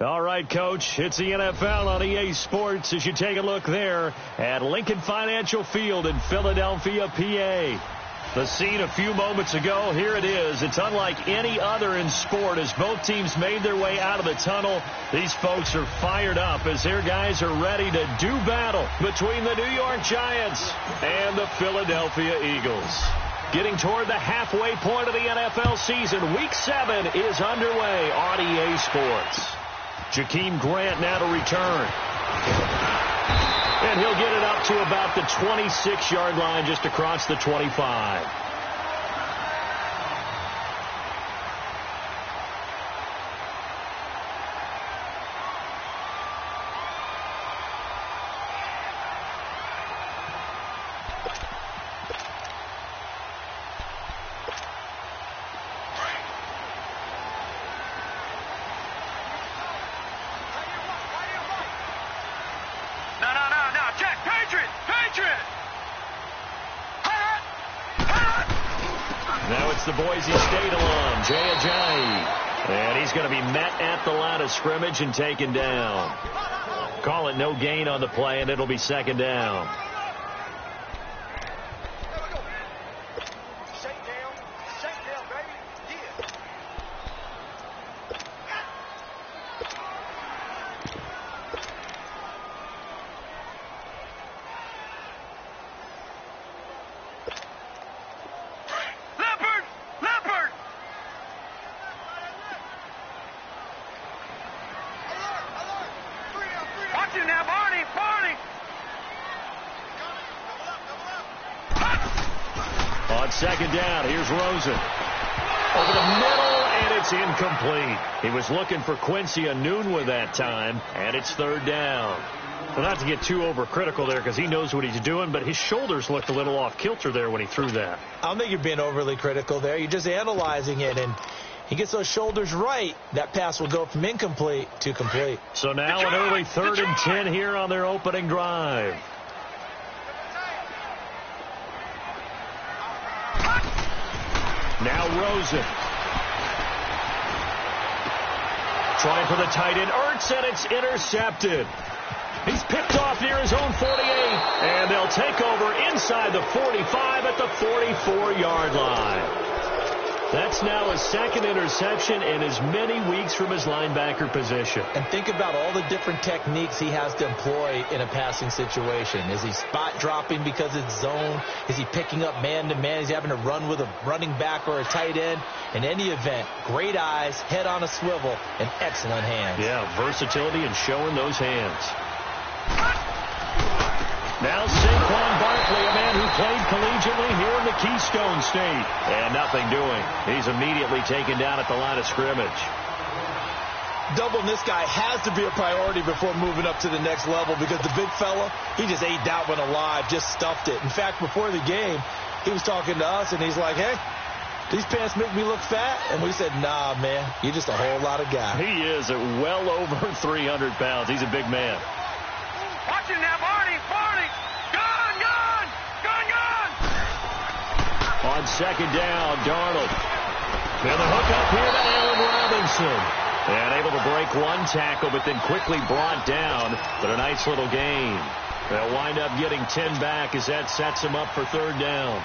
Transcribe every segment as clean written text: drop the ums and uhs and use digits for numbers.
All right, Coach, it's the NFL on EA Sports as you take a look there at Lincoln Financial Field in Philadelphia, PA. The scene a few moments ago, here it is. It's unlike any other in sport as both teams made their way out of the tunnel. These folks are fired up as their guys are ready to do battle between the New York Giants and the Philadelphia Eagles. Getting toward the halfway point of the NFL season, Week 7 is underway on EA Sports. Jakeem Grant now to return. And he'll get it up to about the 26-yard line just across the 25. Now it's the Boise State alum, Jay Ajayi. And he's going to be met at the line of scrimmage and taken down. Call it no gain on the play, and it'll be second down. On second down, here's Rosen. Over the middle, and it's incomplete. He was looking for Quincy Enunwa that time, and it's third down. Well, not to get too overcritical there because he knows what he's doing, but his shoulders looked a little off kilter there when he threw that. I don't think you're being overly critical there. You're just analyzing it, and he gets those shoulders right, that pass will go from incomplete to complete. So now an early 3rd and 10 here on their opening drive. Now Rosen. Trying for the tight end, Ertz, and it's intercepted. He's picked off near his own 48, and they'll take over inside the 45 at the 44-yard line. That's now his second interception in as many weeks from his linebacker position. And think about all the different techniques he has to employ in a passing situation. Is he spot dropping because it's zone? Is he picking up man-to-man? Is he having to run with a running back or a tight end? In any event, great eyes, head on a swivel, and excellent hands. Yeah, versatility and showing those hands. Now Saquon Barkley, a man who played collegiately here in the Keystone State. And nothing doing. He's immediately taken down at the line of scrimmage. Doubling this guy has to be a priority before moving up to the next level because the big fella, he just ate that one alive, just stuffed it. In fact, before the game, he was talking to us, and he's like, hey, these pants make me look fat. And we said, nah, man, you're just a whole lot of guy. He is at well over 300 pounds. He's a big man. Watch it now, Barney. On second down, Darnold. And the hook up here to Allen Robinson. And able to break one tackle, but then quickly brought down. But a nice little gain. They'll wind up getting 10 back as that sets them up for third down.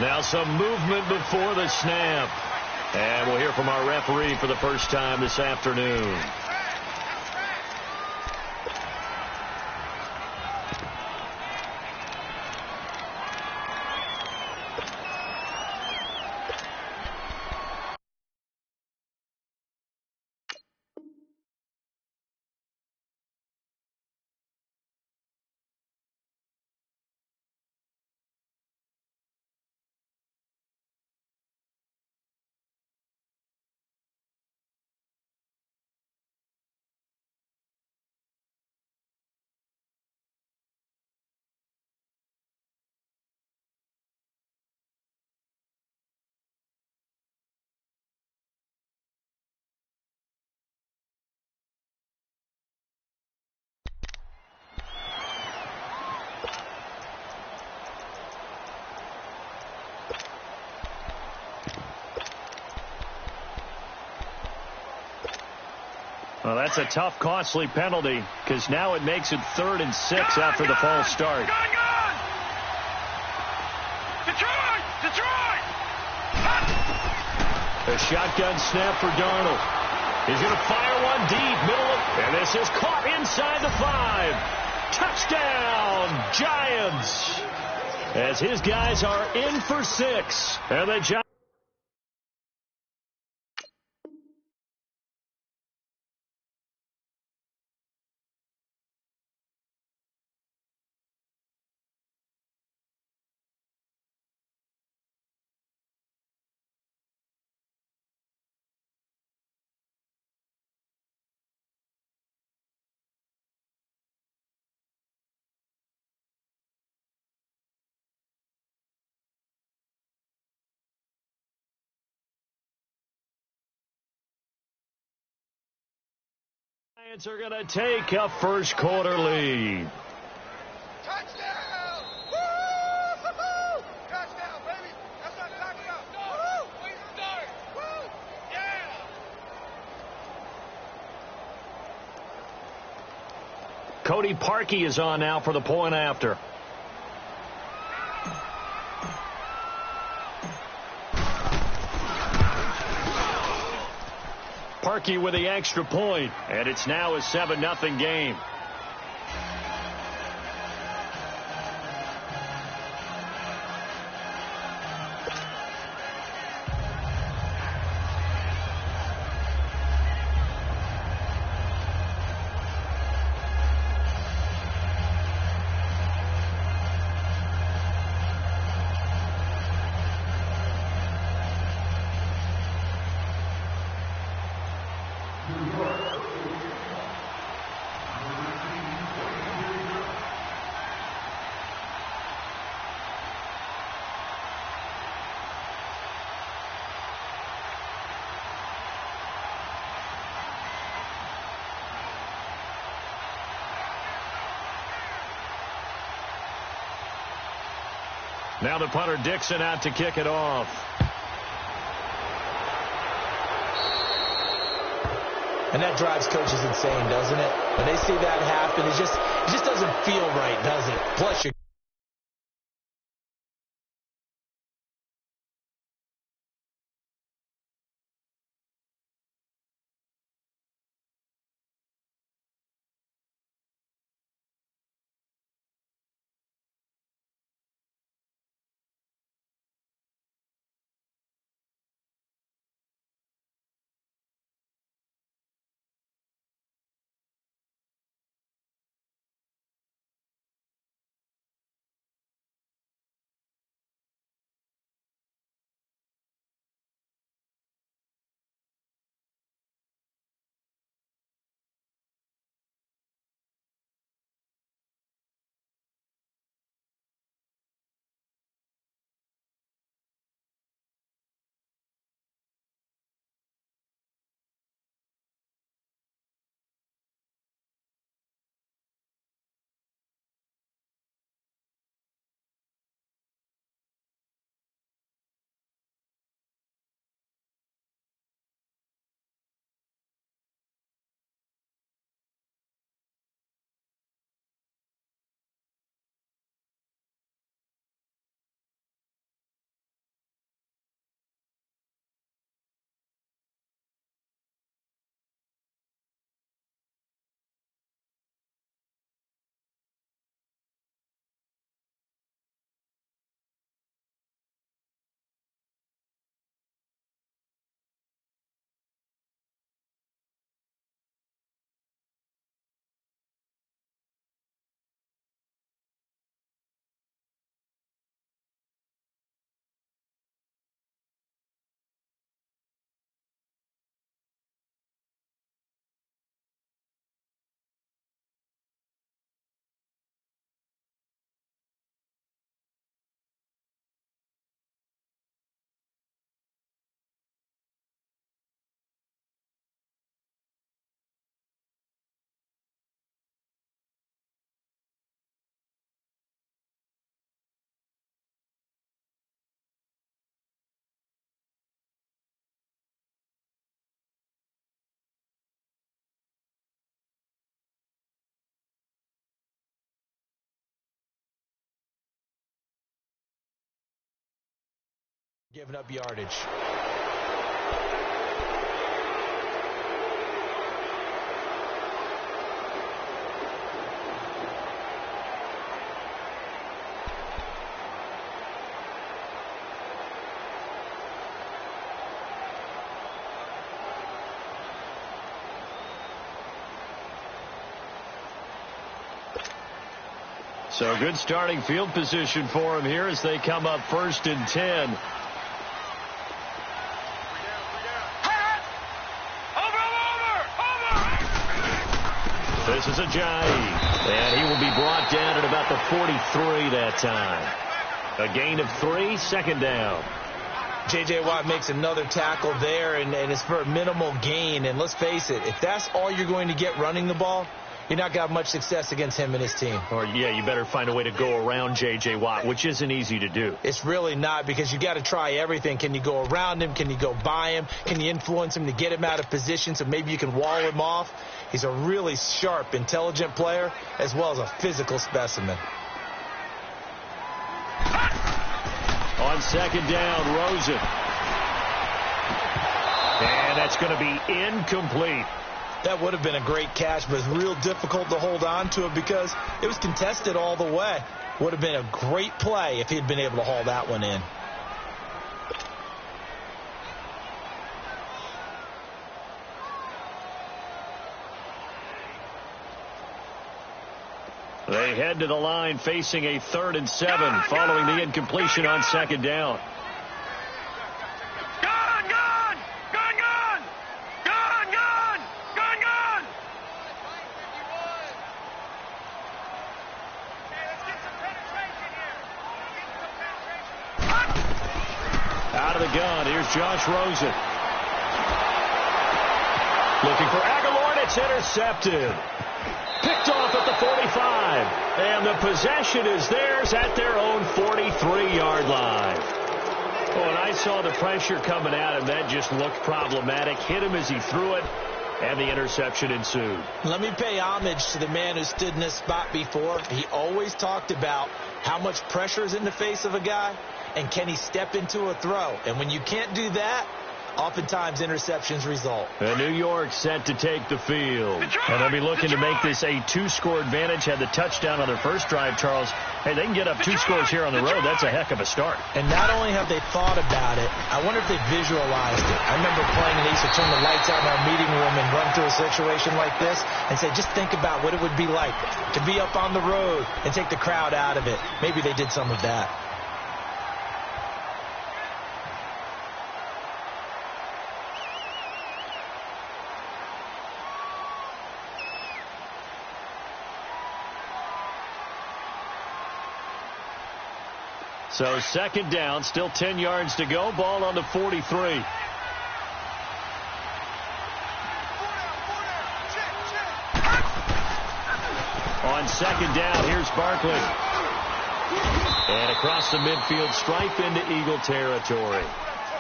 Now some movement before the snap. And we'll hear from our referee for the first time this afternoon. that's a tough, costly penalty because now it makes it 3rd and 6 after the false start. Gone! Detroit! Detroit! A shotgun snap for Darnold. He's going to fire one deep, and this is caught inside the 5. Touchdown, Giants! As his guys are in for 6. And the Giants. Giants are going to take a first quarter lead. Touchdown! Woo! Touchdown, baby! That's what I'm talking about. Woo! We start! Woo! Yeah! Cody Parkey is on now for the point after. Parkey with the extra point, and it's now a 7-0 game. Now the punter Dixon out to kick it off. And that drives coaches insane, doesn't it? When they see that happen, it just doesn't feel right, does it? Plus, you're Giving up yardage. So good starting field position for him here as they come up 1st and 10. This is Ajayi, and he will be brought down at about the 43 that time. A gain of 3, 2nd down. J.J. Watt makes another tackle there, and it's for a minimal gain. And let's face it, if that's all you're going to get running the ball, you're not going to have much success against him and his team. Or, yeah, you better find a way to go around J.J. Watt, which isn't easy to do. It's really not, because you got to try everything. Can you go around him? Can you go by him? Can you influence him to get him out of position so maybe you can wall him off? He's a really sharp, intelligent player, as well as a physical specimen. On 2nd down, Rosen. And that's going to be incomplete. That would have been a great catch, but it's real difficult to hold on to it because it was contested all the way. Would have been a great play if he had been able to haul that one in. They head to the line facing a 3rd and 7 following the incompletion on 2nd down. Out of the gun, here's Josh Rosen. Looking for Aguilar, and it's intercepted. Picked off at the 45. And the possession is theirs at their own 43-yard line. Oh, and I saw the pressure coming at him. That just looked problematic. Hit him as he threw it, and the interception ensued. Let me pay homage to the man who stood in this spot before. He always talked about how much pressure is in the face of a guy, and can he step into a throw? And when you can't do that, oftentimes interceptions result. And New York set to take the field. And they'll be looking to make this a 2-score advantage. Had the touchdown on their first drive, Charles. Hey, they can get up 2 scores here on the road. That's a heck of a start. And not only have they thought about it, I wonder if they visualized it. I remember playing and they used to turn the lights out in our meeting room and run through a situation like this and say, just think about what it would be like to be up on the road and take the crowd out of it. Maybe they did some of that. So 2nd down, still 10 yards to go. Ball on the 43. On 2nd down, here's Barkley. And across the midfield stripe into Eagle territory.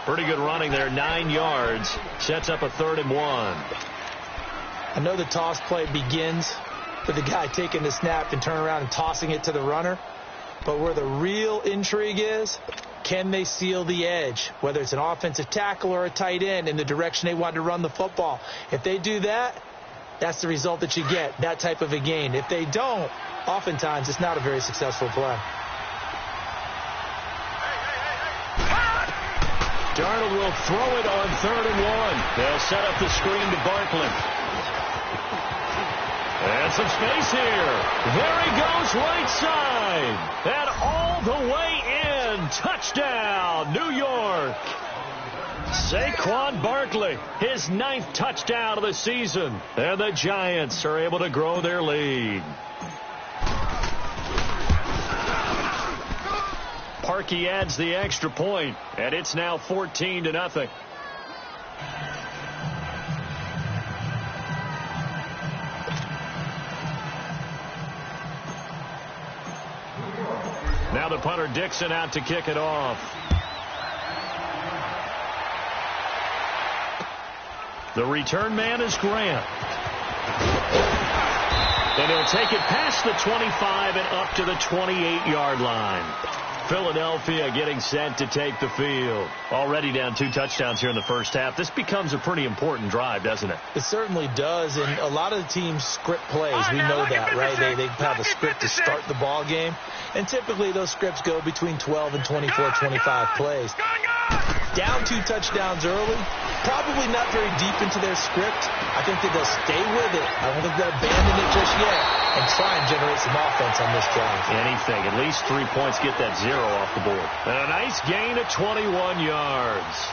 Pretty good running there, 9 yards. Sets up a 3rd and 1. I know the toss play begins with the guy taking the snap and turning around and tossing it to the runner. But where the real intrigue is, can they seal the edge, whether it's an offensive tackle or a tight end, in the direction they want to run the football? If they do that, that's the result that you get, that type of a gain. If they don't, oftentimes it's not a very successful play. Darnold will throw it on 3rd and 1. They'll set up the screen to Barkley. And some space here. There he goes, right side. And all the way in. Touchdown, New York. Saquon Barkley, his 9th touchdown of the season. And the Giants are able to grow their lead. Parkey adds the extra point, and it's now 14-0. Now the punter Dixon out to kick it off. The return man is Grant. And he'll take it past the 25 and up to the 28-yard line. Philadelphia getting set to take the field. Already down 2 touchdowns here in the first half. This becomes a pretty important drive, doesn't it? It certainly does, and a lot of the teams script plays. We know that, right? They have a script to start the ball game, and typically those scripts go between 12 and 24, 25 plays. Down 2 touchdowns early, probably not very deep into their script. I think that they'll stay with it. I don't think they'll abandon it just yet and try and generate some offense on this drive. Anything. At least 3 points, get that 0 off the board. And a nice gain of 21 yards.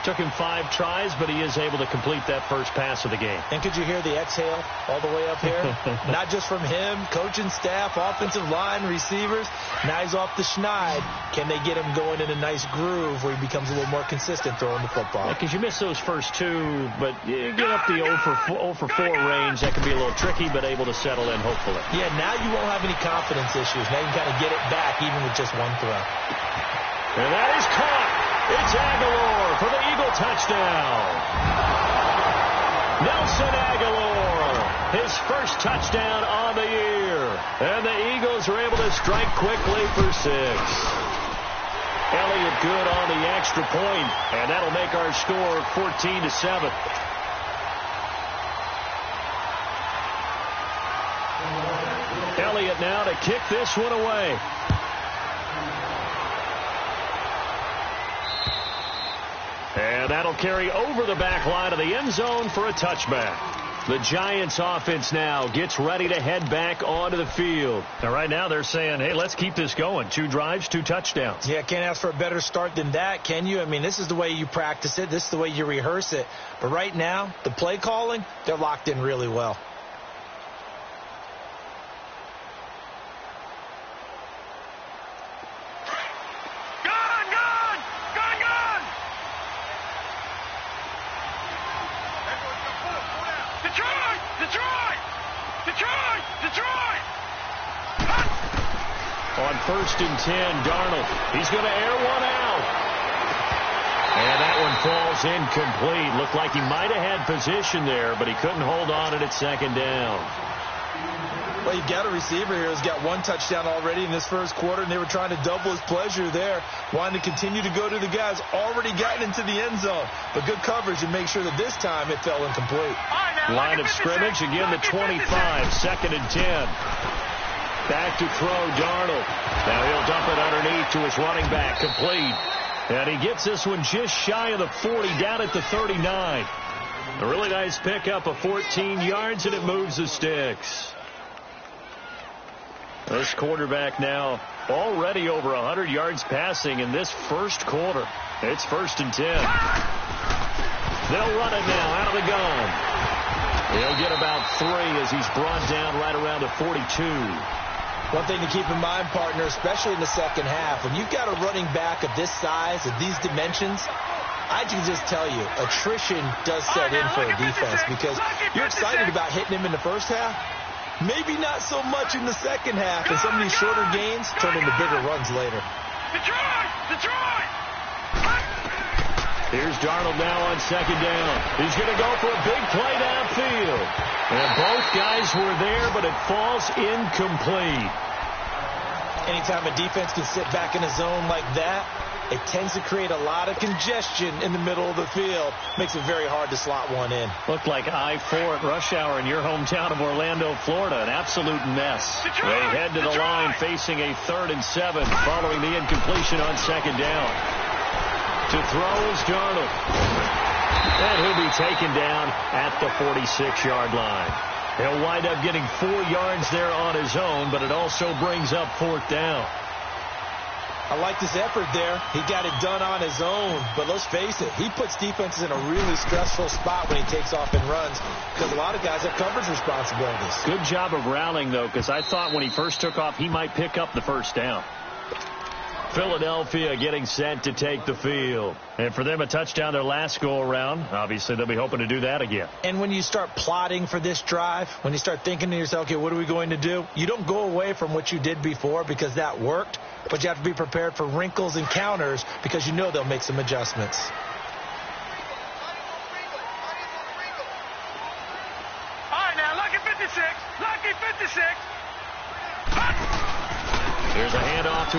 Took him 5 tries, but he is able to complete that first pass of the game. And could you hear the exhale all the way up here? Not just from him, coaching staff, offensive line, receivers. Now he's off the schneid. Can they get him going in a nice groove where he becomes a little more consistent throwing the football? Because you miss those first 2, but you get up the 0 for 4 range. That can be a little tricky, but able to settle in, hopefully. Yeah, now you won't have any confidence issues. Now you can kind of get it back even with just 1 throw. And that is caught. It's Aguilar for the Eagle touchdown. Nelson Aguilar, his first touchdown on the year. And the Eagles are able to strike quickly for 6. Elliott good on the extra point, and that'll make our score 14-7. Elliott now to kick this one away. And that'll carry over the back line of the end zone for a touchback. The Giants offense now gets ready to head back onto the field. Now, right now they're saying, hey, let's keep this going. 2 drives, 2 touchdowns. Yeah, can't ask for a better start than that, can you? I mean, this is the way you practice it. This is the way you rehearse it. But right now, the play calling, they're locked in really well. On 1st and 10, Darnold. He's going to air one out. And that one falls incomplete. Looked like he might have had position there, but he couldn't hold on it at 2nd down. Well, you've got a receiver here who's got 1 touchdown already in this first quarter, and they were trying to double his pleasure there, wanting to continue to go to the guys already gotten into the end zone. But good coverage and make sure that this time it fell incomplete. Line of scrimmage, again the 25, 2nd and 10. Back to throw, Darnold. Now he'll dump it underneath to his running back, complete. And he gets this one just shy of the 40, down at the 39. A really nice pickup of 14 yards, and it moves the sticks. This quarterback now already over 100 yards passing in this first quarter. It's 1st and 10. They'll run it now out of the gun. He'll get about 3 as he's brought down right around the 42. One thing to keep in mind, partner, especially in the second half, when you've got a running back of this size, of these dimensions, I can just tell you, attrition does set in for a defense because you're excited about hitting him in the first half. Maybe not so much in the second half, and some of these shorter gains turn into bigger runs later. Here's Darnold now on 2nd down. He's going to go for a big play downfield. And both guys were there, but it falls incomplete. Anytime a defense can sit back in a zone like that, it tends to create a lot of congestion in the middle of the field. Makes it very hard to slot one in. Looked like I-4 at rush hour in your hometown of Orlando, Florida. An absolute mess. They head to the line facing a 3rd and 7 following the incompletion on 2nd down. To throw is Darnold. And he'll be taken down at the 46-yard line. He'll wind up getting 4 yards there on his own, but it also brings up 4th down. I like his effort there. He got it done on his own, but let's face it, he puts defenses in a really stressful spot when he takes off and runs because a lot of guys have coverage responsibilities. Good job of rallying, though, because I thought when he first took off, he might pick up the 1st down. Philadelphia getting set to take the field. And for them, a touchdown their last go-around. Obviously, they'll be hoping to do that again. And when you start plotting for this drive, when you start thinking to yourself, okay, what are we going to do? You don't go away from what you did before because that worked, but you have to be prepared for wrinkles and counters because you know they'll make some adjustments. All right, now, lucky 56. Lucky 56.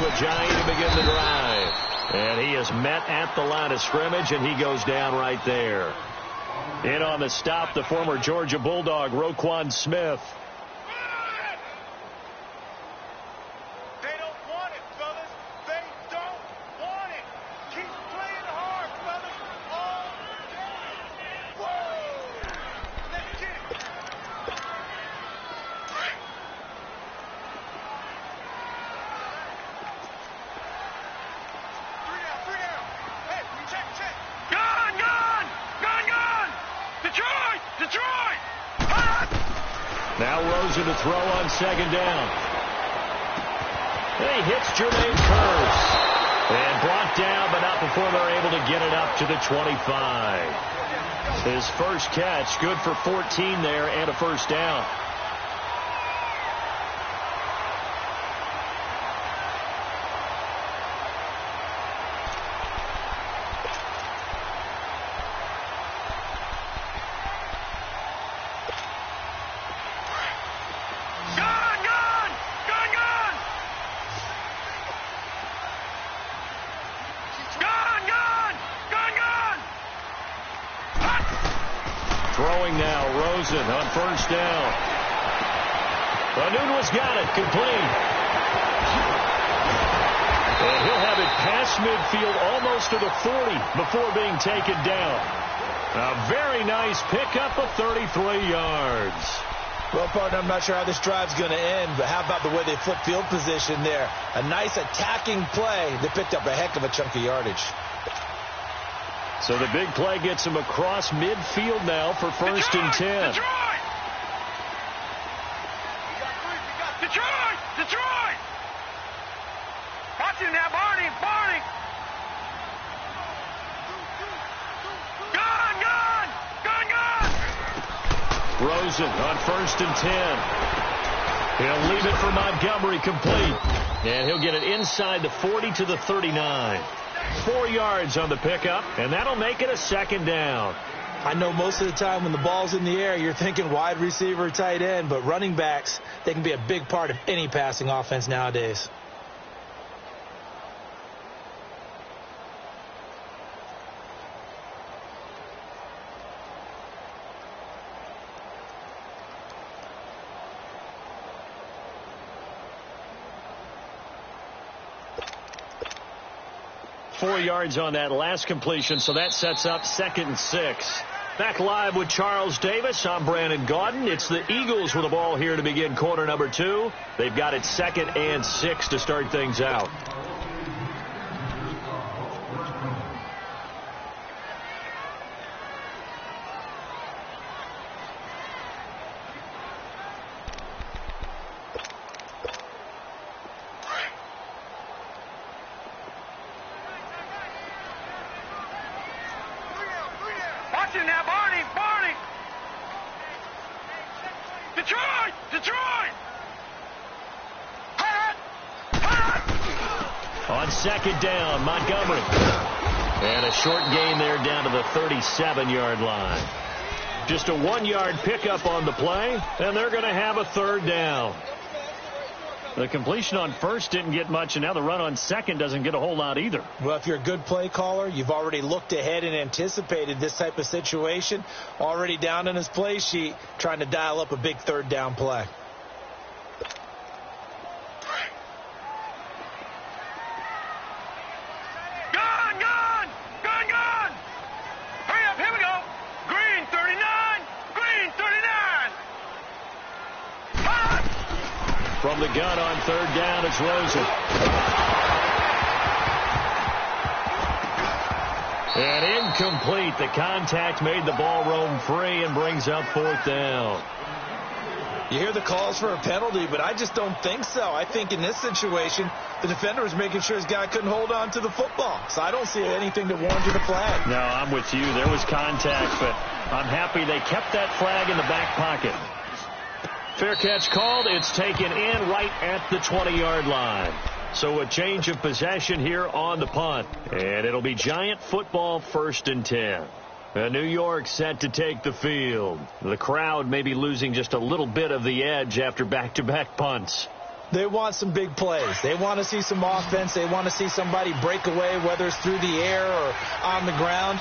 to Ajayi to begin the drive. And he is met at the line of scrimmage, and he goes down right there. In on the stop, the former Georgia Bulldog, Roquan Smith. They don't want it, fellas. They don't want it. Keep playing hard, fellas. All day. Whoa! Let's get it. 3 down. Hey, check. Gone! Detroit! Now Rosen to throw on second down. And he hits Jermaine Kearse. And brought down, but not before they're able to get it up to the 25. His first catch, good for 14 there and a first down. Throwing now, Rosen on first down. Nunez got it, complete. And he'll have it past midfield, almost to the 40 before being taken down. A very nice pickup of 33 yards. Well, partner, I'm not sure how this drive's going to end, but how about the way they flip field position there? A nice attacking play that picked up a heck of a chunk of yardage. So the big play gets him across midfield now for first and 10. Detroit! Watch him now, Barney! Gone! Rosen on first and 10. He'll leave it for Montgomery, complete. And he'll get it inside the 40 to the 39. 4 yards on the pickup, and that'll make it a second down. I know most of the time when the ball's in the air, you're thinking wide receiver, tight end, but running backs, they can be a big part of any passing offense nowadays. Four yards on that last completion, so that sets up second and 6. Back live with Charles Davis. I'm Brandon Gaudin. It's the Eagles with the ball here to begin quarter number 2. They've got it 2nd and 6 to start things out. Detroit! On second down, Montgomery. And a short gain there down to the 37-yard line. Just a 1-yard pickup on the play, and they're going to have a third down. The completion on first didn't get much, and now the run on second doesn't get a whole lot either. Well, if you're a good play caller, you've already looked ahead and anticipated this type of situation. Already down in his play sheet, trying to dial up a big third down play. From the gun on third down, it's Rosen. And incomplete. The contact made the ball roam free and brings up fourth down. You hear the calls for a penalty, but I just don't think so. I think in this situation, the defender was making sure his guy couldn't hold on to the football. So I don't see anything that warranted a flag. No, I'm with you. There was contact, but I'm happy they kept that flag in the back pocket. Fair catch called. It's taken in right at the 20-yard line. So a change of possession here on the punt. And it'll be Giant football, 1st and 10. New York set to take the field. The crowd may be losing just a little bit of the edge after back-to-back punts. They want some big plays. They want to see some offense. They want to see somebody break away, whether it's through the air or on the ground.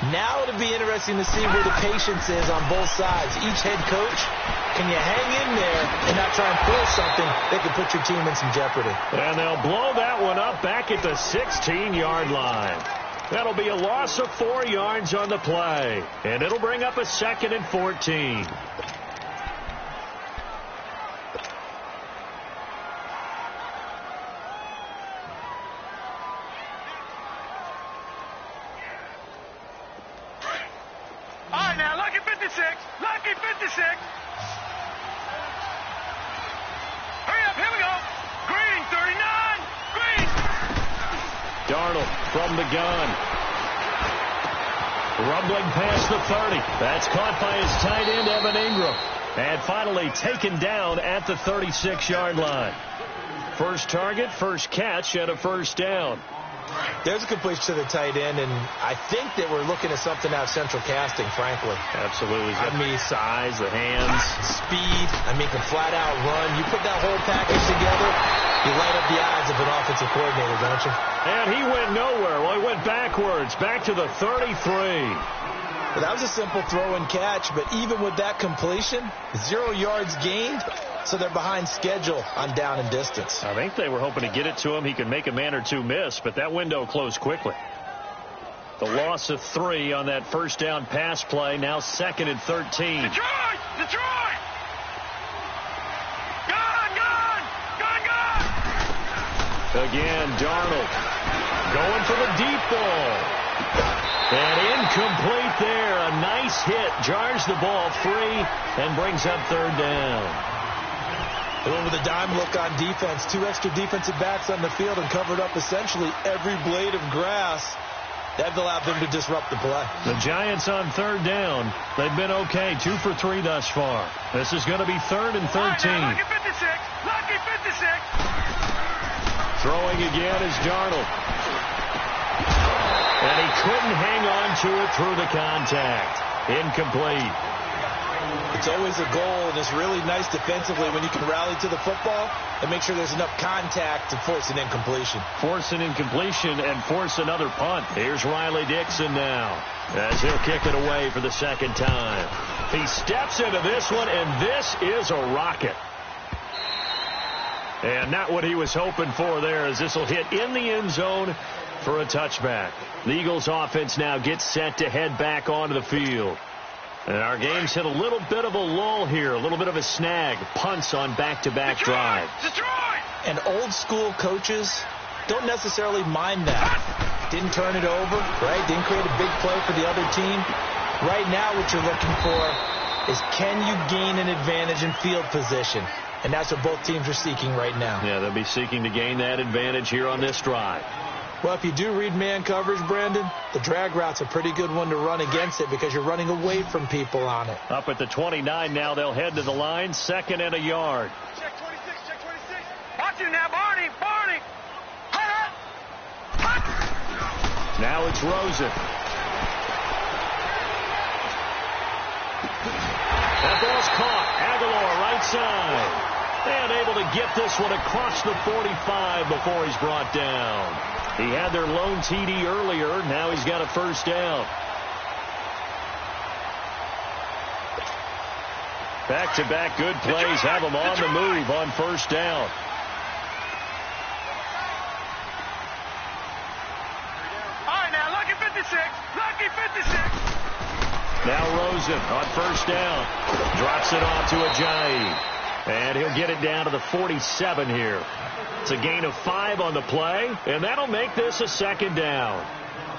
Now it'll be interesting to see where the patience is on both sides. Each head coach, can you hang in there and not try and force something that could put your team in some jeopardy? And they'll blow that one up back at the 16-yard line. That'll be a loss of 4 yards on the play. And it'll bring up a 2nd and 14. From the gun. Rumbling past the 30. That's caught by his tight end, Evan Ingram. And finally taken down at the 36-yard line. First target, first catch, and a first down. There's a completion to the tight end, and I think that we're looking at something out of central casting, frankly. Absolutely. I mean, size, the hands. Speed. I mean, can flat out run. You put that whole package together, you light up the eyes of an offensive coordinator, don't you? And he went nowhere. Well, he went backwards, back to the 33. Well, that was a simple throw and catch, but even with that completion, 0 yards gained, so they're behind schedule on down and distance. I think they were hoping to get it to him. He could make a man or two miss, but that window closed quickly. The loss of 3 on that first down pass play, now 2nd and 13. Detroit! Detroit! Again, Darnold going for the deep ball. And incomplete there. A nice hit. Jars the ball free and brings up 3rd down. They went with a dime look on defense. 2 extra defensive backs on the field and covered up essentially every blade of grass. That allowed them to disrupt the play. The Giants on 3rd down. They've been okay. 2 for 3 thus far. This is going to be 3rd and 13. Lucky 56. Lucky 56. Throwing again is Darnold. And he couldn't hang on to it through the contact. Incomplete. It's always a goal, and it's really nice defensively when you can rally to the football and make sure there's enough contact to force an incompletion. Force an incompletion and force another punt. Here's Riley Dixon now as he'll kick it away for the 2nd time. He steps into this one, and this is a rocket. And not what he was hoping for there, as this will hit in the end zone for a touchback. The Eagles offense now gets set to head back onto the field. And our game's hit a little bit of a lull here, a little bit of a snag. Punts on back-to-back drives. Detroit! And old school coaches don't necessarily mind that. Didn't turn it over, right? Didn't create a big play for the other team. Right now what you're looking for is, can you gain an advantage in field position? And that's what both teams are seeking right now. Yeah, they'll be seeking to gain that advantage here on this drive. Well, if you do read man coverage, Brandon, the drag route's a pretty good one to run against it because you're running away from people on it. Up at the 29 now, they'll head to the line, 2nd and a yard. Check 26, check 26. Watch you now, Barney, Barney. Now it's Rosen. That ball's caught. Aguilar right side. And able to get this one across the 45 before he's brought down. He had their lone TD earlier. Now he's got a first down. Back-to-back good plays have him on the move on first down. All right, now, lucky 56. Lucky 56. Now Rosen on first down. Drops it off to Ajayi. And he'll get it down to the 47 here. It's a gain of 5 on the play, and that'll make this a 2nd down.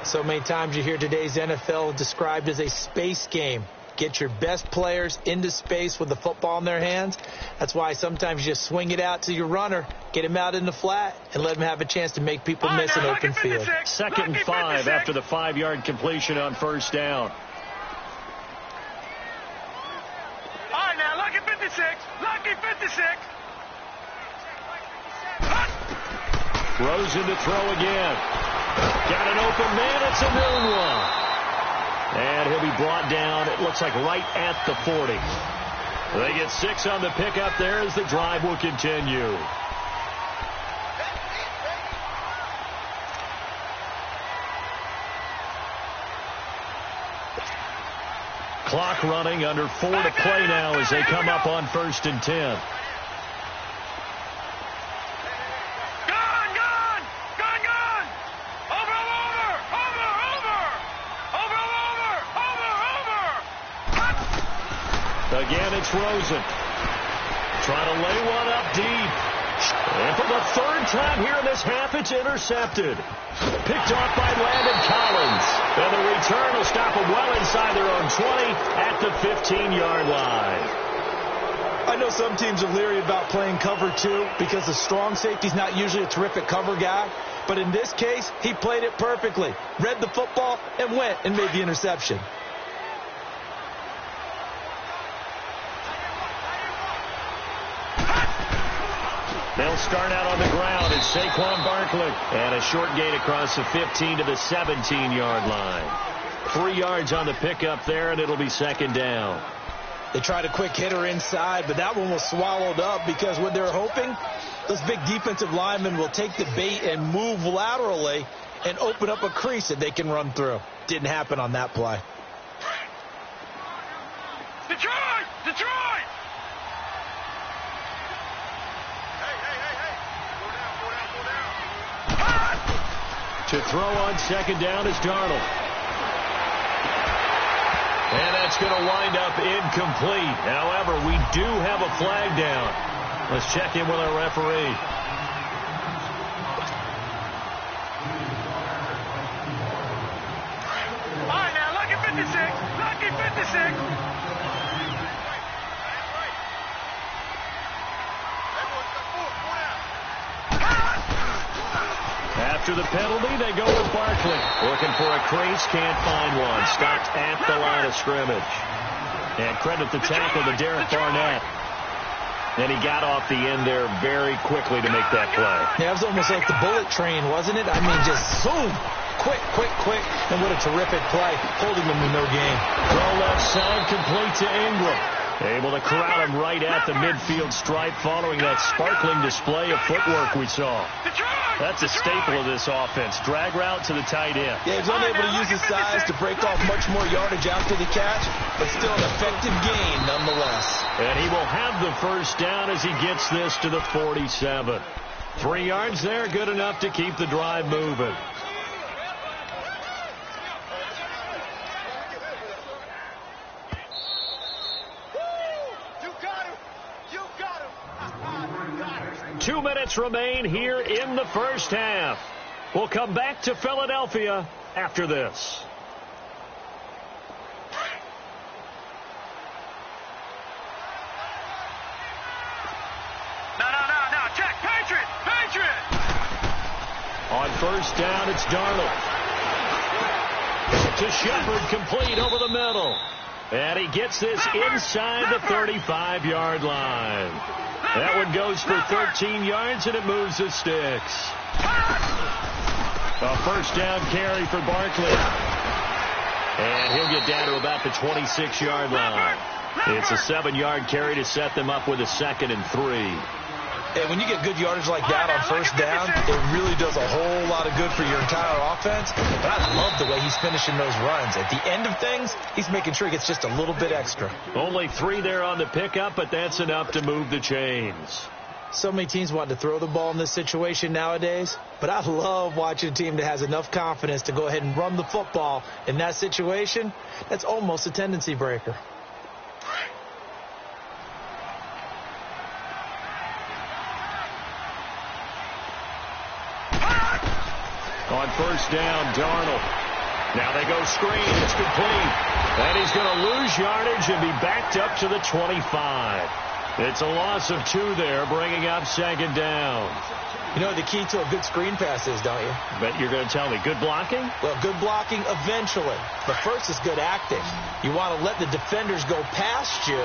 So many times you hear today's NFL described as a space game. Get your best players into space with the football in their hands. That's why sometimes you just swing it out to your runner, get him out in the flat, and let him have a chance to make people miss an open field. 2nd and 5 after the 5-yard completion on first down. All right, now, lucky 56. Lucky 56. Rosen to throw again. Got an open man. It's a noon one. And he'll be brought down, it looks like, right at the 40. They get 6 on the pickup there as the drive will continue. Clock running, under 4 to play now as they come up on 1st and 10. Again, it's Rosen. Trying to lay one up deep. And for the 3rd time here in this half, it's intercepted. Picked off by Landon Collins. And the return will stop them well inside their own 20 at the 15-yard line. I know some teams are leery about playing cover 2 because the strong safety's not usually a terrific cover guy. But in this case, he played it perfectly. Read the football and went and made the interception. They'll start out on the ground as Saquon Barkley. And a short gain across the 15 to the 17-yard line. 3 yards on the pickup there, and it'll be 2nd down. They tried a quick hitter inside, but that one was swallowed up because what they're hoping, those big defensive linemen will take the bait and move laterally and open up a crease that they can run through. Didn't happen on that play. Detroit! Detroit! To throw on 2nd down is Darnold. And that's going to wind up incomplete. However, we do have a flag down. Let's check in with our referee. All right, now, lucky 56. Lucky 56. After the penalty, they go with Barkley. Looking for a crease, can't find one. Stopped at the line of scrimmage. And credit the tackle to Derek Barnett. And he got off the end there very quickly to make that play. Yeah, it was almost like the bullet train, wasn't it? I mean, just zoom. Quick, quick, quick. And what a terrific play, holding them to no gain. Throw left side, complete to Ingram. Able to corral him right at the midfield stripe following that sparkling display of footwork we saw. That's a staple of this offense. Drag route to the tight end. Yeah, he's unable to use his size to break off much more yardage after the catch, but still an effective gain nonetheless. And he will have the 1st down as he gets this to the 47. 3 yards there, good enough to keep the drive moving. You got him! You got him! You got him! 2 minutes remain here in the 1st half. We'll come back to Philadelphia after this. No. Check. Patriot! On 1st down, it's Darnold. To Shepard, complete over the middle. And he gets this inside the 35-yard line. That one goes for 13 yards, and it moves the sticks. A 1st down carry for Barkley. And he'll get down to about the 26-yard line. It's a 7-yard carry to set them up with a 2nd and 3. And when you get good yardage like that on 1st down, it really does a whole lot of good for your entire offense. But I love the way he's finishing those runs. At the end of things, he's making sure he gets just a little bit extra. Only 3 there on the pickup, but that's enough to move the chains. So many teams want to throw the ball in this situation nowadays, but I love watching a team that has enough confidence to go ahead and run the football in that situation. That's almost a tendency breaker. On 1st down, Darnold. Now they go screen. It's complete. And he's going to lose yardage and be backed up to the 25. It's a loss of 2 there, bringing up 2nd down. You know what the key to a good screen pass is, don't you? Bet you're going to tell me. Good blocking? Well, good blocking eventually. But first is good acting. You want to let the defenders go past you,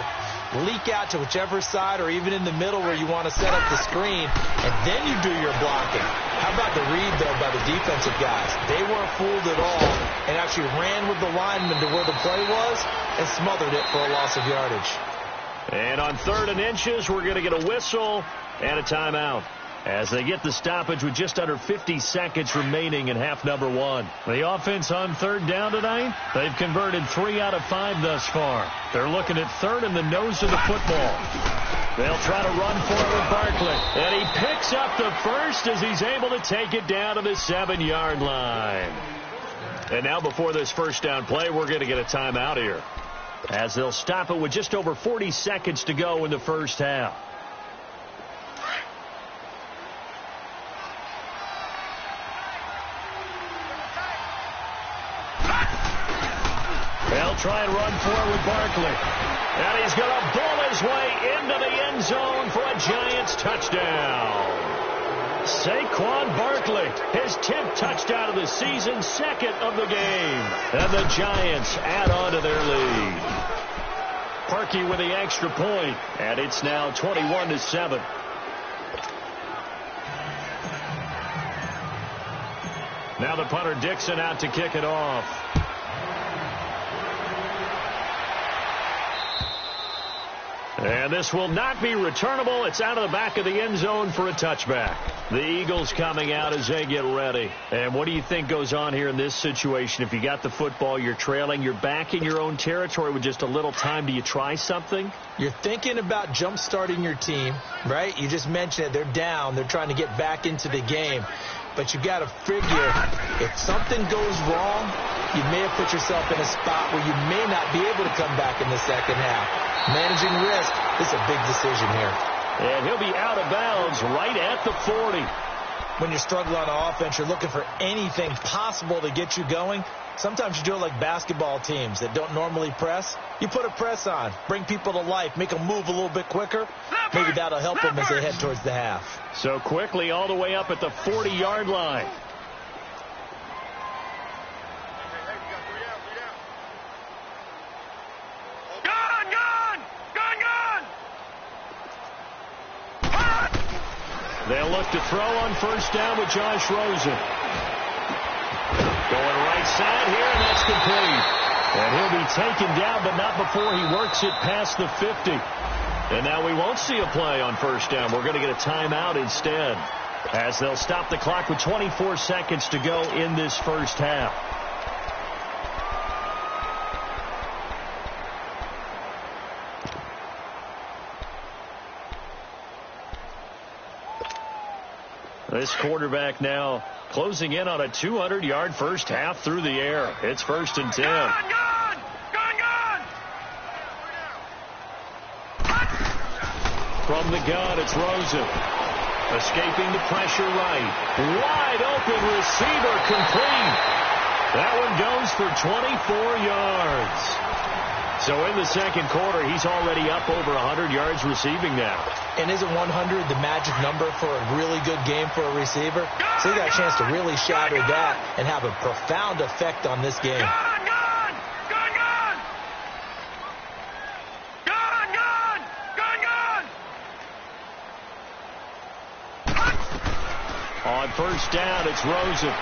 leak out to whichever side or even in the middle where you want to set up the screen, and then you do your blocking. How about the read, though, by the defensive guys? They weren't fooled at all and actually ran with the lineman to where the play was and smothered it for a loss of yardage. And on 3rd and inches, we're going to get a whistle and a timeout. as they get the stoppage with just under 50 seconds remaining in half number one. The offense on third down tonight, they've converted 3 out of 5 thus far. They're looking at third in the nose of the football. They'll try to run for it with Barkley. And he picks up the first as he's able to take it down to the 7-yard line. And now before this first down play, we're going to get a timeout here, as they'll stop it with just over 40 seconds to go in the first half. They'll try and run for it with Barkley. And he's going to bull his way into the end zone for a Giants touchdown. Saquon Barkley, his 10th touchdown of the season, 2nd of the game. And the Giants add on to their lead. Parkey with the extra point, and it's now 21-7. Now the punter Dixon out to kick it off. And this will not be returnable. It's out of the back of the end zone for a touchback. The Eagles coming out as they get ready. And what do you think goes on here in this situation? If you got the football, you're trailing, you're back in your own territory with just a little time. Do you try something? You're thinking about jump-starting your team, right? You just mentioned it. They're down. They're trying to get back into the game. But you got to figure, if something goes wrong, you may have put yourself in a spot where you may not be able to come back in the second half. Managing risk, this is a big decision here. And he'll be out of bounds right at the 40. When you're struggling on offense, you're looking for anything possible to get you going. Sometimes you do it like basketball teams that don't normally press. You put a press on, bring people to life, make them move a little bit quicker. Maybe that'll help them as they head towards the half. So quickly all the way up at the 40-yard line. They'll look to throw on first down with Josh Rosen. Going right side here, and that's complete. And he'll be taken down, but not before he works it past the 50. And now we won't see a play on first down. We're going to get a timeout instead, as they'll stop the clock with 24 seconds to go in this first half. This quarterback now closing in on a 200-yard first half through the air. It's 1st and 10. From the gun, it's Rosen. Escaping the pressure right. Wide open receiver complete. That one goes for 24 yards. So in the second quarter, he's already up over 100 yards receiving now. And isn't 100 the magic number for a really good game for a receiver? So he got a chance to really shatter that and have a profound effect on this game. On first down, it's Rosen.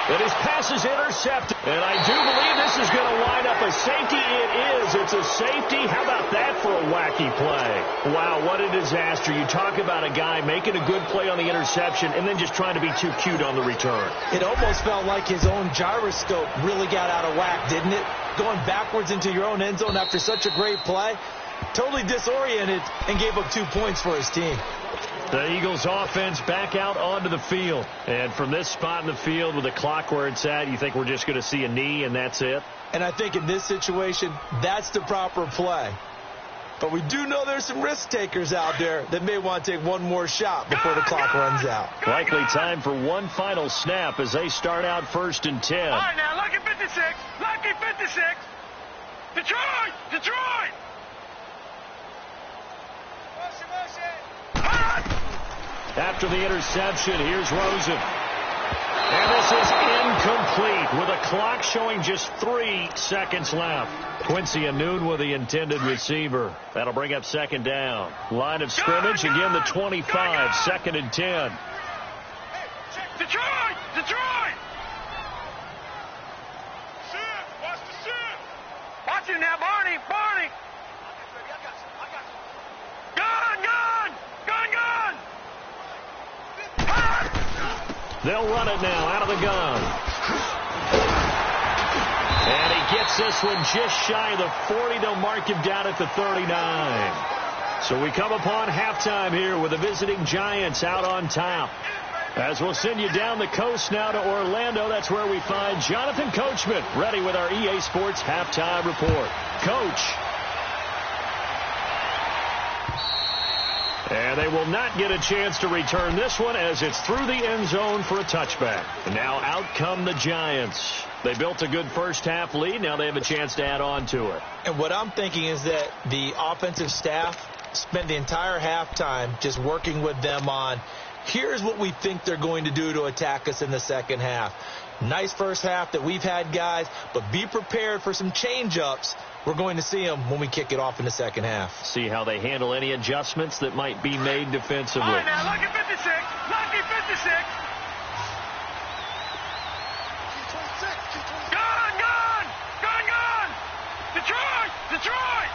And his pass is intercepted. And I do believe this is going to wind up a safety. It is. It's a safety. How about that for a wacky play? Wow, what a disaster. You talk about a guy making a good play on the interception and then just trying to be too cute on the return. It almost felt like his own gyroscope really got out of whack, didn't it? Going backwards into your own end zone after such a great play. Totally disoriented and gave up 2 points for his team. The Eagles offense back out onto the field. And from this spot in the field with the clock where it's at, you think we're just going to see a knee and that's it? And I think in this situation, that's the proper play. But we do know there's some risk takers out there that may want to take one more shot before the clock runs out. Likely time for one final snap as they start out 1st and 10. All right, now, lucky 56. Lucky 56. Detroit! Detroit! After the interception, here's Rosen. And this is incomplete with a clock showing just 3 seconds left. Quincy Anoon with the intended receiver. That'll bring up 2nd down. Line of scrimmage, again the 25, 2nd and 10. Detroit! Detroit! Watch the sit! Watch it now, Barney! Barney! Gun! Gun! They'll run it now out of the gun. And he gets this one just shy of the 40. They'll mark him down at the 39. So we come upon halftime here with the visiting Giants out on top. As we'll send you down the coast now to Orlando, that's where we find Jonathan Coachman ready with our EA Sports halftime report. Coach. And they will not get a chance to return this one as it's through the end zone for a touchback. And now out come the Giants. They built a good first half lead. Now they have a chance to add on to it. And what I'm thinking is that the offensive staff spent the entire halftime just working with them on, here's what we think they're going to do to attack us in the second half. Nice first half that we've had, guys, but be prepared for some change-ups. We're going to see them when we kick it off in the second half. See how they handle any adjustments that might be made defensively. All right, now, lucky 56. Lucky 56. Gone, gone. Gone, gone. Detroit. Detroit.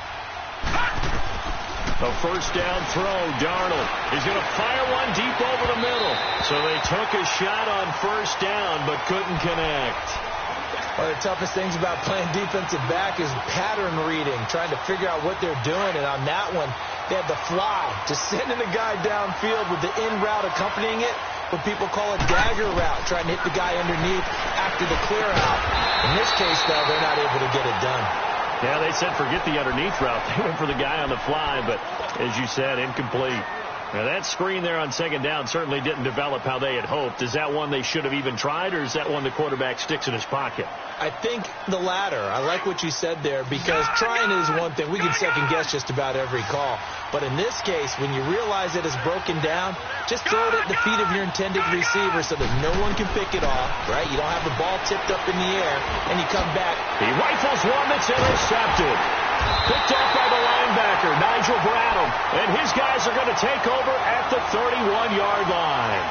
A first down throw. Darnold is going to fire one deep over the middle. So they took a shot on first down but couldn't connect. One of the toughest things about playing defensive back is pattern reading, trying to figure out what they're doing. And on that one, they had the fly, just sending the guy downfield with the in route accompanying it, what people call a dagger route, trying to hit the guy underneath after the clear out. In this case, though, they're not able to get it done. Yeah, they said forget the underneath route. They went for the guy on the fly, but as you said, incomplete. Now, that screen there on second down certainly didn't develop how they had hoped. Is that one they should have even tried, or is that one the quarterback sticks in his pocket? I think the latter. I like what you said there, because trying is one thing. We can second-guess just about every call. But in this case, when you realize that it's broken down, just throw it at the feet of your intended receiver so that no one can pick it off, right? You don't have the ball tipped up in the air, and you come back. He rifles one that's intercepted. Picked off by the linebacker, Nigel Bradham. And his guys are going to take over at the 31-yard line.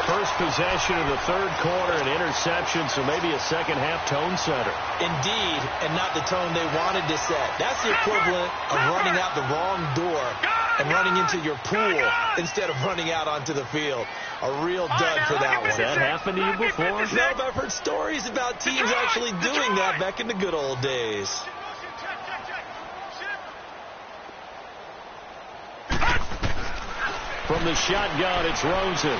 First possession of the third quarter, an interception, so maybe a second-half tone setter. Indeed, and not the tone they wanted to set. That's the equivalent of running out the wrong door and running into your pool instead of running out onto the field. A real dud for that one. Has that happened to you before? No, but I've heard stories about teams actually doing that back in the good old days. From the shotgun, it's Rosen.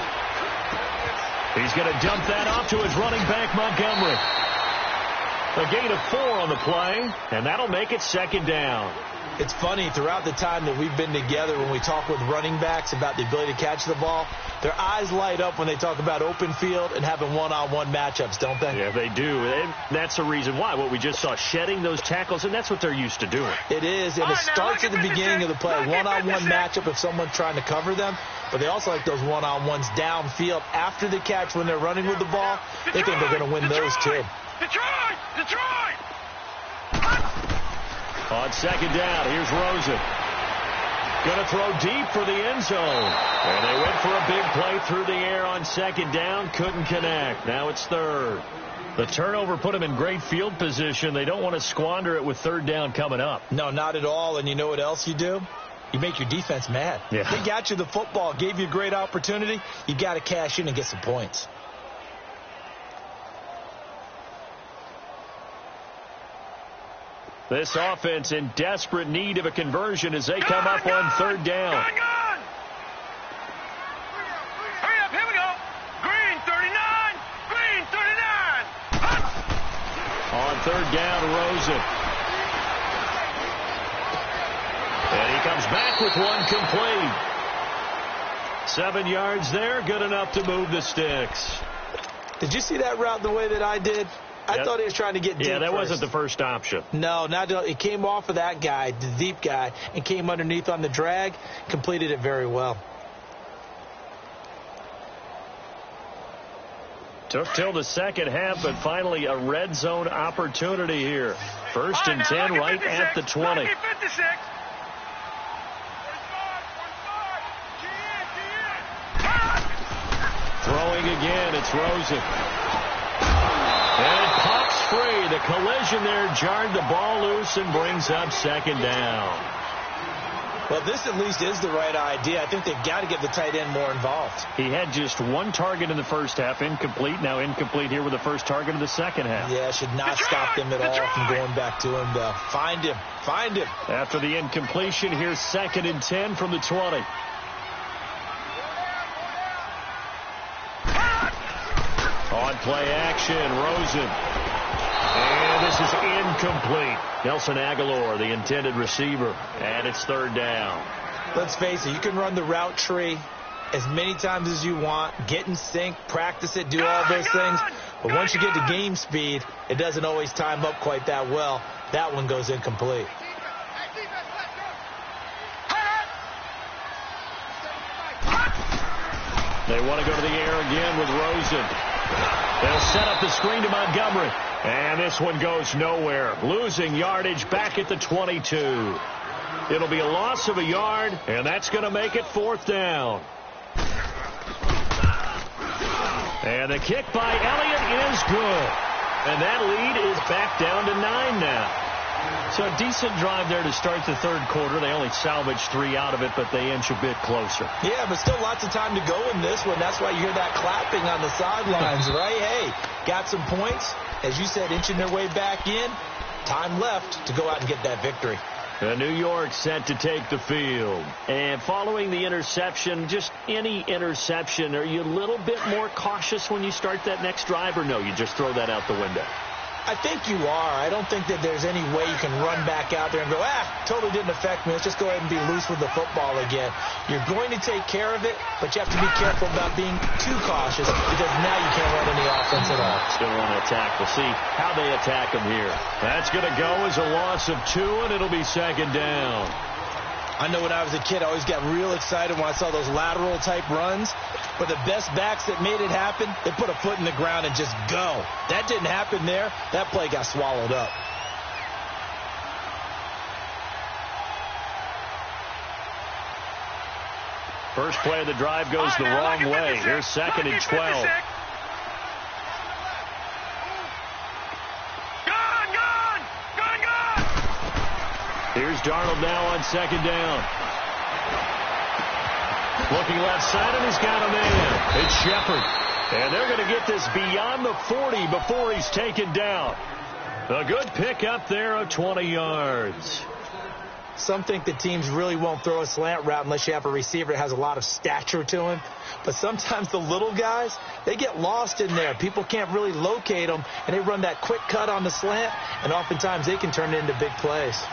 He's going to dump that off to his running back, Montgomery. A gain of 4 on the play, and that'll make it second down. It's funny, throughout the time that we've been together, when we talk with running backs about the ability to catch the ball, their eyes light up when they talk about open field and having one-on-one matchups, don't they? Yeah, they do. And that's the reason why. What we just saw, shedding those tackles, and that's what they're used to doing. It is, and it starts at the beginning of the play. One-on-one matchup if someone's trying to cover them, but they also like those one-on-ones downfield after the catch when they're running with the ball. They think they're going to win those, too. Detroit! Detroit! On second down, here's Rosen. Going to throw deep for the end zone. And they went for a big play through the air on second down. Couldn't connect. Now it's third. The turnover put them in great field position. They don't want to squander it with third down coming up. No, not at all. And you know what else you do? You make your defense mad. Yeah. They got you the football, gave you a great opportunity. You got to cash in and get some points. This offense in desperate need of a conversion as they come up on third down. Hurry up, here we go. Green 39, green 39. On third down, Rosen. And he comes back with one complete. 7 yards there, good enough to move the sticks. Did you see that route the way that I did? I thought he was trying to get deep. Yeah, that first. wasn't the first option. No, it came off of that guy, the deep guy, and came underneath on the drag, completed it very well. Took till the second half, but finally a red zone opportunity here. First and 10 right at the 20. Throwing again, it's Rosen. And it pops free. The collision there jarred the ball loose and brings up second down. Well, this at least is the right idea. I think they've got to get the tight end more involved. He had just one target in the first half, incomplete. Now incomplete here with the first target of the second half. Yeah, should not stop them at all from going back to him, though. Find him. Find him. After the incompletion, here's 2nd and 10 from the 20. On play action, Rosen. And this is incomplete. Nelson Aguilar, the intended receiver, and it's 3rd down. Let's face it, you can run the route tree as many times as you want, get in sync, practice it, do all those things. But once you get to game speed, it doesn't always time up quite that well. That one goes incomplete. They want to go to the air again with Rosen. They'll set up the screen to Montgomery. And this one goes nowhere. Losing yardage back at the 22. It'll be a loss of a yard, and that's going to make it 4th down. And the kick by Elliott is good. And that lead is back down to 9 now. So a decent drive there to start the 3rd quarter. They only salvaged 3 out of it, but they inch a bit closer. Yeah, but still lots of time to go in this one. That's why you hear that clapping on the sidelines, right? Hey, got some points. As you said, inching their way back in. Time left to go out and get that victory. New York set to take the field. And following the interception, just any interception, are you a little bit more cautious when you start that next drive, or no, you just throw that out the window? I think you are. I don't think that there's any way you can run back out there and go, totally didn't affect me. Let's just go ahead and be loose with the football again. You're going to take care of it, but you have to be careful about being too cautious because now you can't run any offense at all. Still want to attack. We'll see how they attack them here. That's going to go as a loss of 2, and it'll be 2nd down. I know when I was a kid, I always got real excited when I saw those lateral-type runs. But the best backs that made it happen, they put a foot in the ground and just go. That didn't happen there. That play got swallowed up. First play of the drive goes the wrong way. Here's 2nd and 12. Here's Darnold now on 2nd down. Looking left side, and he's got a man. It's Shepard. And they're going to get this beyond the 40 before he's taken down. A good pick up there of 20 yards. Some think the teams really won't throw a slant route unless you have a receiver that has a lot of stature to him. But sometimes the little guys, they get lost in there. People can't really locate them, and they run that quick cut on the slant, and oftentimes they can turn it into big plays.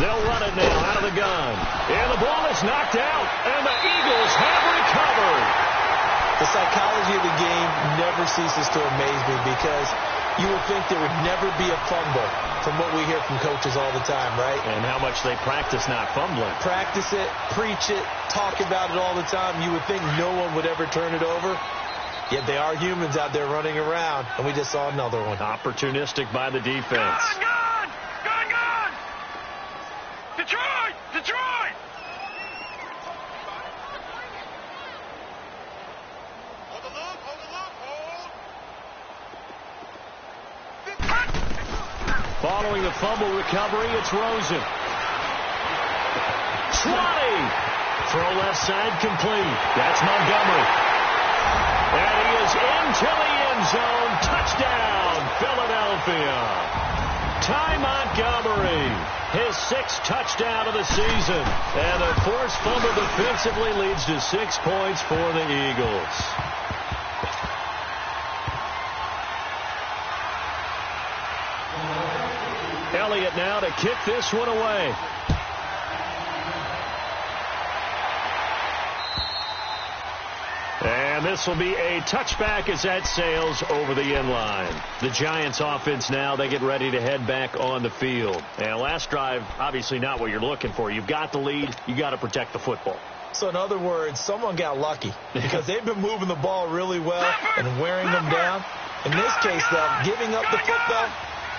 They'll run it now out of the gun. And the ball is knocked out, and the Eagles have recovered. The psychology of the game never ceases to amaze me because you would think there would never be a fumble from what we hear from coaches all the time, right? And how much they practice not fumbling. Practice it, preach it, talk about it all the time. You would think no one would ever turn it over. Yet they are humans out there running around, and we just saw another one. Opportunistic by the defense. Detroit! Detroit! Hold the look, hold the look, hold. Following the fumble recovery, it's Rosen. 20! Throw left side complete. That's Montgomery. And he is into the end zone. Touchdown, Philadelphia. Ty Montgomery, his 6th touchdown of the season. And a forced fumble defensively leads to 6 points for the Eagles. Elliott now to kick this one away. And this will be a touchback as that sails over the end line. The Giants offense now, they get ready to head back on the field. And last drive, obviously not what you're looking for. You've got the lead. You got to protect the football. So in other words, someone got lucky because they've been moving the ball really well and wearing them down. In this case, though, giving up the football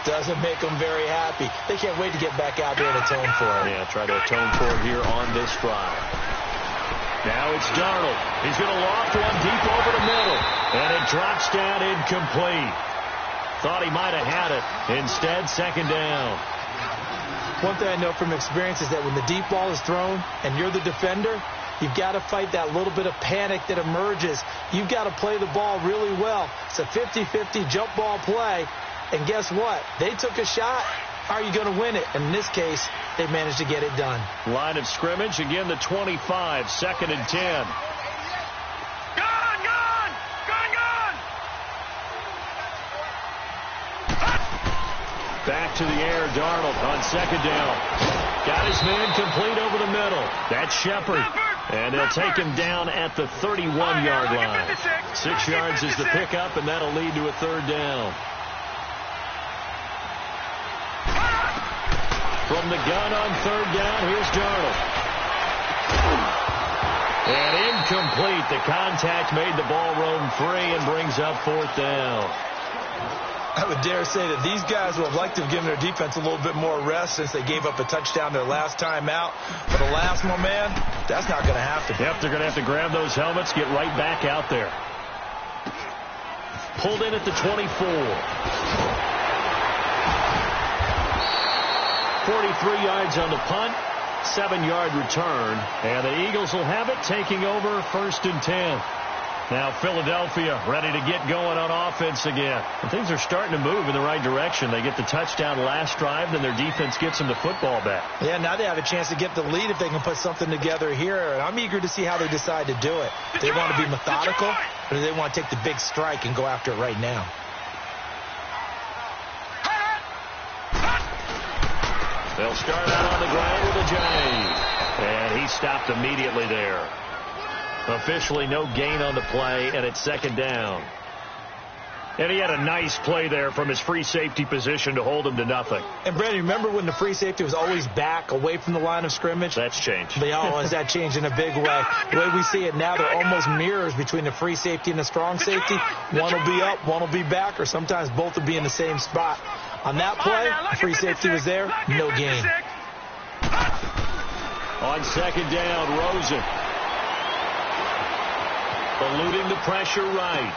doesn't make them very happy. They can't wait to get back out there and atone for it. Yeah, try to atone for it here on this drive. Now it's Darnold. He's going to loft one deep over the middle. And it drops down incomplete. Thought he might have had it. Instead, 2nd down. One thing I know from experience is that when the deep ball is thrown and you're the defender, you've got to fight that little bit of panic that emerges. You've got to play the ball really well. It's a 50-50 jump ball play. And guess what? They took a shot. How are you going to win it? And in this case, they managed to get it done. Line of scrimmage, again the 25, 2nd and 10. Back to the air, Darnold on 2nd down. Got his man complete over the middle. That's Shepard. And they'll take him down at the 31-yard line. 6 yards is the pickup, and that'll lead to a 3rd down. From the gun on 3rd down, here's Darnold. And incomplete. The contact made the ball roam free and brings up 4th down. I would dare say that these guys would have liked to have given their defense a little bit more rest since they gave up a touchdown their last time out. But the last one, man, that's not going to happen. Yep, they're going to have to grab those helmets, get right back out there. Pulled in at the 24. 43 yards on the punt, 7-yard return. And the Eagles will have it, taking over 1st and 10. Now Philadelphia ready to get going on offense again. And things are starting to move in the right direction. They get the touchdown last drive, then their defense gets them the football back. Yeah, now they have a chance to get the lead if they can put something together here. And I'm eager to see how they decide to do it. Do they want to be methodical, or do they want to take the big strike and go after it right now? They'll start out on the ground with a J. And he stopped immediately there. Officially no gain on the play, and it's 2nd down. And he had a nice play there from his free safety position to hold him to nothing. And, Brandon, remember when the free safety was always back away from the line of scrimmage? That's changed. That changed in a big way. The way we see it now, they're almost mirrors between the free safety and the strong safety. One will be up, one will be back, or sometimes both will be in the same spot. On that play, the free safety was there, no gain. On 2nd down, Rosen. Eluding the pressure right.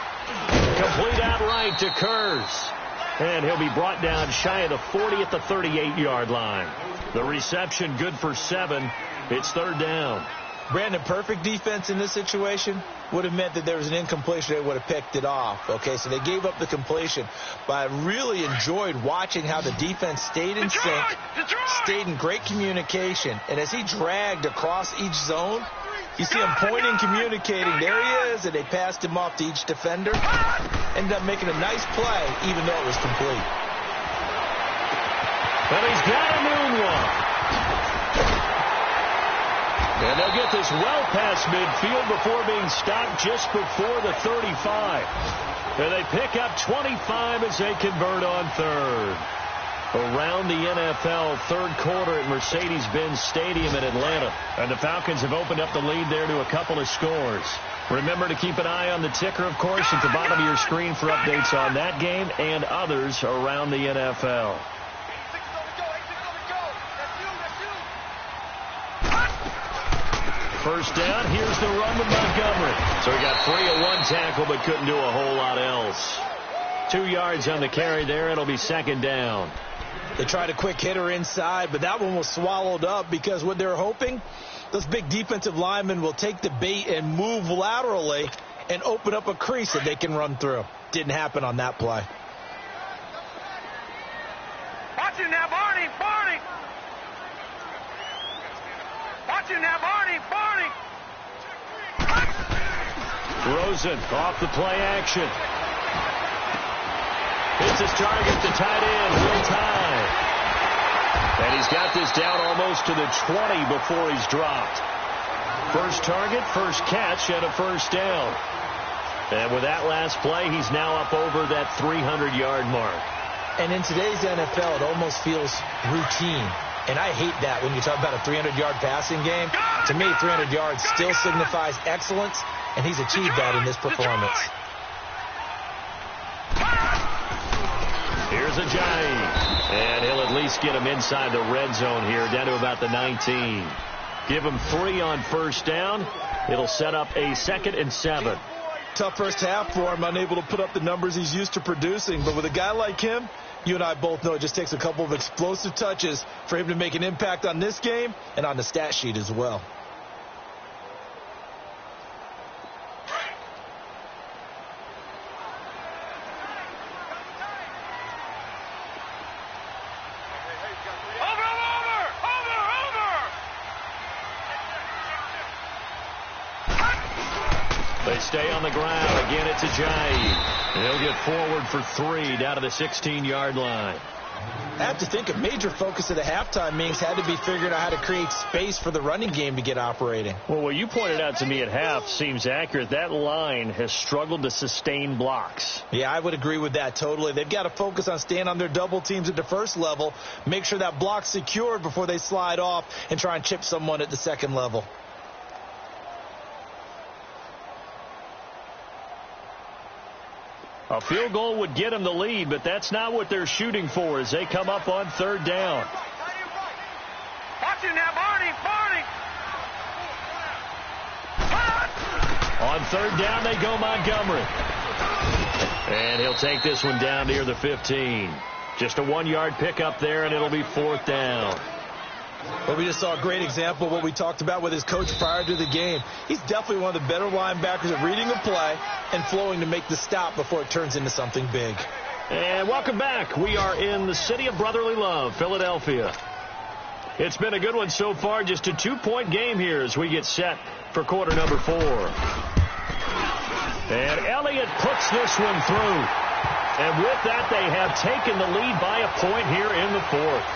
Complete out right to Kurz. And he'll be brought down shy of the 40 at the 38-yard line. The reception good for 7. It's 3rd down. Brandon, perfect defense in this situation would have meant that there was an incompletion. They would have picked it off. Okay, so they gave up the completion. But I really enjoyed watching how the defense stayed in sync, stayed in great communication. And as he dragged across each zone, you see him pointing, communicating. There he is, and they passed him off to each defender. Ended up making a nice play, even though it was complete. But he's got a moonwalk. And they'll get this well past midfield before being stopped just before the 35. And they pick up 25 as they convert on 3rd. Around the NFL, 3rd quarter at Mercedes-Benz Stadium in Atlanta. And the Falcons have opened up the lead there to a couple of scores. Remember to keep an eye on the ticker, of course, at the bottom of your screen for updates on that game and others around the NFL. First down, here's the run with Montgomery. So he got 3 at 1 tackle, but couldn't do a whole lot else. 2 yards on the carry there. It'll be 2nd down. They tried a quick hitter inside, but that one was swallowed up because what they're hoping, those big defensive linemen will take the bait and move laterally and open up a crease that they can run through. Didn't happen on that play. Watch him now, Barney! Barney! Watch him now, Barney! Barney! Rosen off the play action. Hits his target, the tight end, Will Tye. And he's got this down almost to the 20 before he's dropped. First target, first catch, and a 1st down. And with that last play, he's now up over that 300-yard mark. And in today's NFL, it almost feels routine. And I hate that when you talk about a 300-yard passing game. To me, 300 yards still signifies excellence, and he's achieved that in this performance. Here's Ajayi, and he'll at least get him inside the red zone here, down to about the 19. Give him 3 on 1st down. It'll set up a 2nd and 7. Tough first half for him, unable to put up the numbers he's used to producing. But with a guy like him, you and I both know it just takes a couple of explosive touches for him to make an impact on this game and on the stat sheet as well. They stay on the ground. Again, it's Ajayi. He'll get forward for 3 down to the 16-yard line. I have to think a major focus of the halftime meetings had to be figuring out how to create space for the running game to get operating. Well, what you pointed out to me at half seems accurate. That line has struggled to sustain blocks. Yeah, I would agree with that totally. They've got to focus on staying on their double teams at the first level, make sure that block's secured before they slide off and try and chip someone at the second level. A field goal would get them the lead, but that's not what they're shooting for as they come up on 3rd down. Watch it now, Barney. On 3rd down, they go Montgomery. And he'll take this one down near the 15. Just a 1-yard pickup there, and it'll be 4th down. Well, we just saw a great example of what we talked about with his coach prior to the game. He's definitely one of the better linebackers at reading a play and flowing to make the stop before it turns into something big. And welcome back. We are in the city of brotherly love, Philadelphia. It's been a good one so far. Just a 2-point game here as we get set for quarter number 4. And Elliott puts this one through. And with that, they have taken the lead by a point here in the 4th.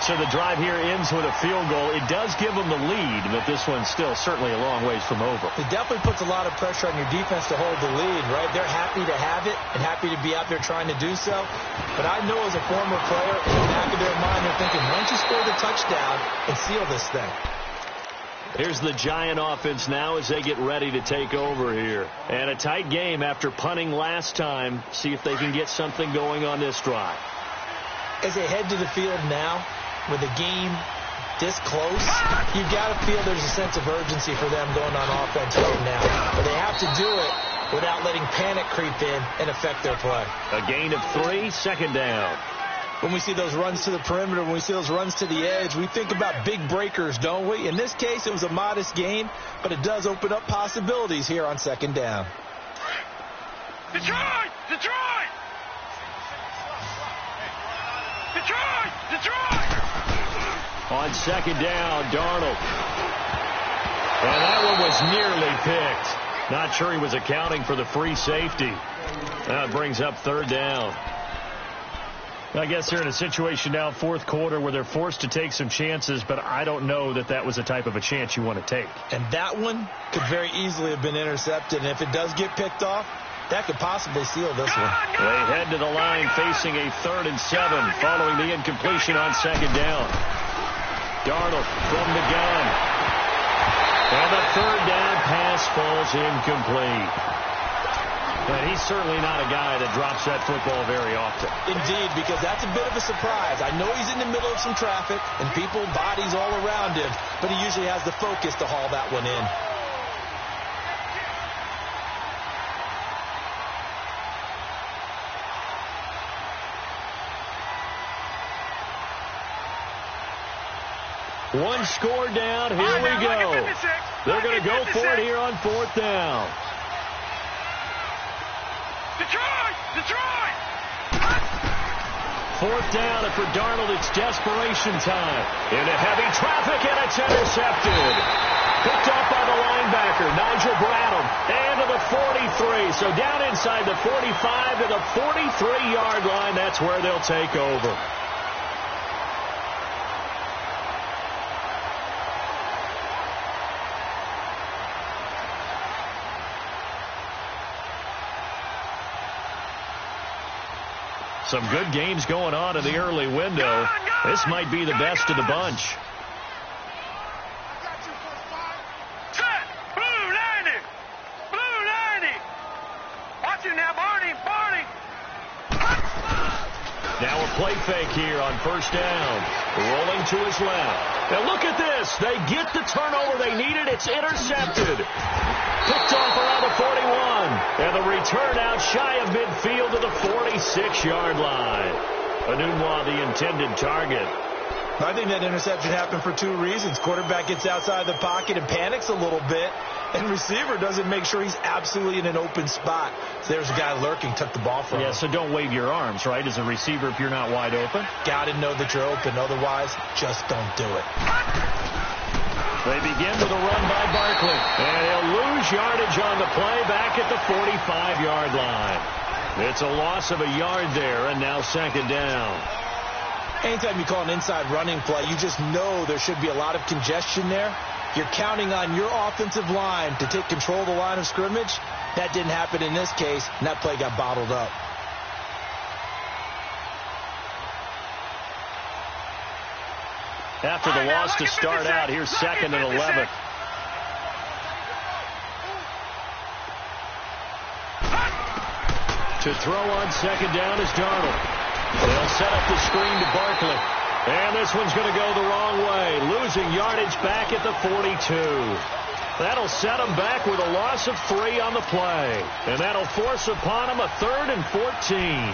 So the drive here ends with a field goal. It does give them the lead, but this one's still certainly a long ways from over. It definitely puts a lot of pressure on your defense to hold the lead, right? They're happy to have it and happy to be out there trying to do so. But I know as a former player, in the back of their mind, they're thinking, why don't you score the touchdown and seal this thing? Here's the Giant offense now as they get ready to take over here. And a tight game after punting last time. See if they can get something going on this drive. As they head to the field now, with the game this close, you've got to feel there's a sense of urgency for them going on offense right now. But they have to do it without letting panic creep in and affect their play. A gain of 3, 2nd down. When we see those runs to the perimeter, when we see those runs to the edge, we think about big breakers, don't we? In this case, it was a modest gain, but it does open up possibilities here on 2nd down. Detroit! Detroit! Detroit! Detroit! On 2nd down, Darnold. And that one was nearly picked. Not sure he was accounting for the free safety. That brings up 3rd down. I guess they're in a situation now, 4th quarter, where they're forced to take some chances, but I don't know that that was the type of a chance you want to take. And that one could very easily have been intercepted, and if it does get picked off, that could possibly seal this one. They head to the line facing a 3rd and 7 following the incompletion on 2nd down. Darnold from the gun. And the 3rd down pass falls incomplete. But he's certainly not a guy that drops that football very often. Indeed, because that's a bit of a surprise. I know he's in the middle of some traffic and people, bodies all around him, but he usually has the focus to haul that one in. One score down. Here we go. They're going to go for it here on 4th down. Detroit! Detroit! 4th down, and for Darnold, it's desperation time. Into heavy traffic, and it's intercepted. Picked up by the linebacker, Nigel Bradham, and to the 43. So down inside the 45 to the 43-yard line. That's where they'll take over. Some good games going on in the early window. This might be the best of the bunch. Set! Blue 90! Blue 90! Watch it now, Barney! Barney! Now a play fake here on 1st down. Rolling to his left. Now look at this. They get the turnover they needed. It's intercepted. Picked off around the 41. And the return out shy of midfield to the 46-yard line. Anunwa, the intended target. I think that interception happened for two reasons. Quarterback gets outside the pocket and panics a little bit, and receiver doesn't make sure he's absolutely in an open spot. So there's a guy lurking, took the ball from him. Yeah, so don't wave your arms, right, as a receiver if you're not wide open. Got to know that you're open. Otherwise, just don't do it. They begin with a run by Barkley, and he'll lose yardage on the play back at the 45-yard line. It's a loss of a yard there, and now second down. Anytime you call an inside running play, you just know there should be a lot of congestion there. You're counting on your offensive line to take control of the line of scrimmage. That didn't happen in this case, and that play got bottled up. After the loss to start out, here's second and 11. To throw on second down is Darnold. They'll set up the screen to Barkley. And this one's going to go the wrong way, losing yardage back at the 42. That'll set them back with a loss of 3 on the play. And that'll force upon them a 3rd and 14.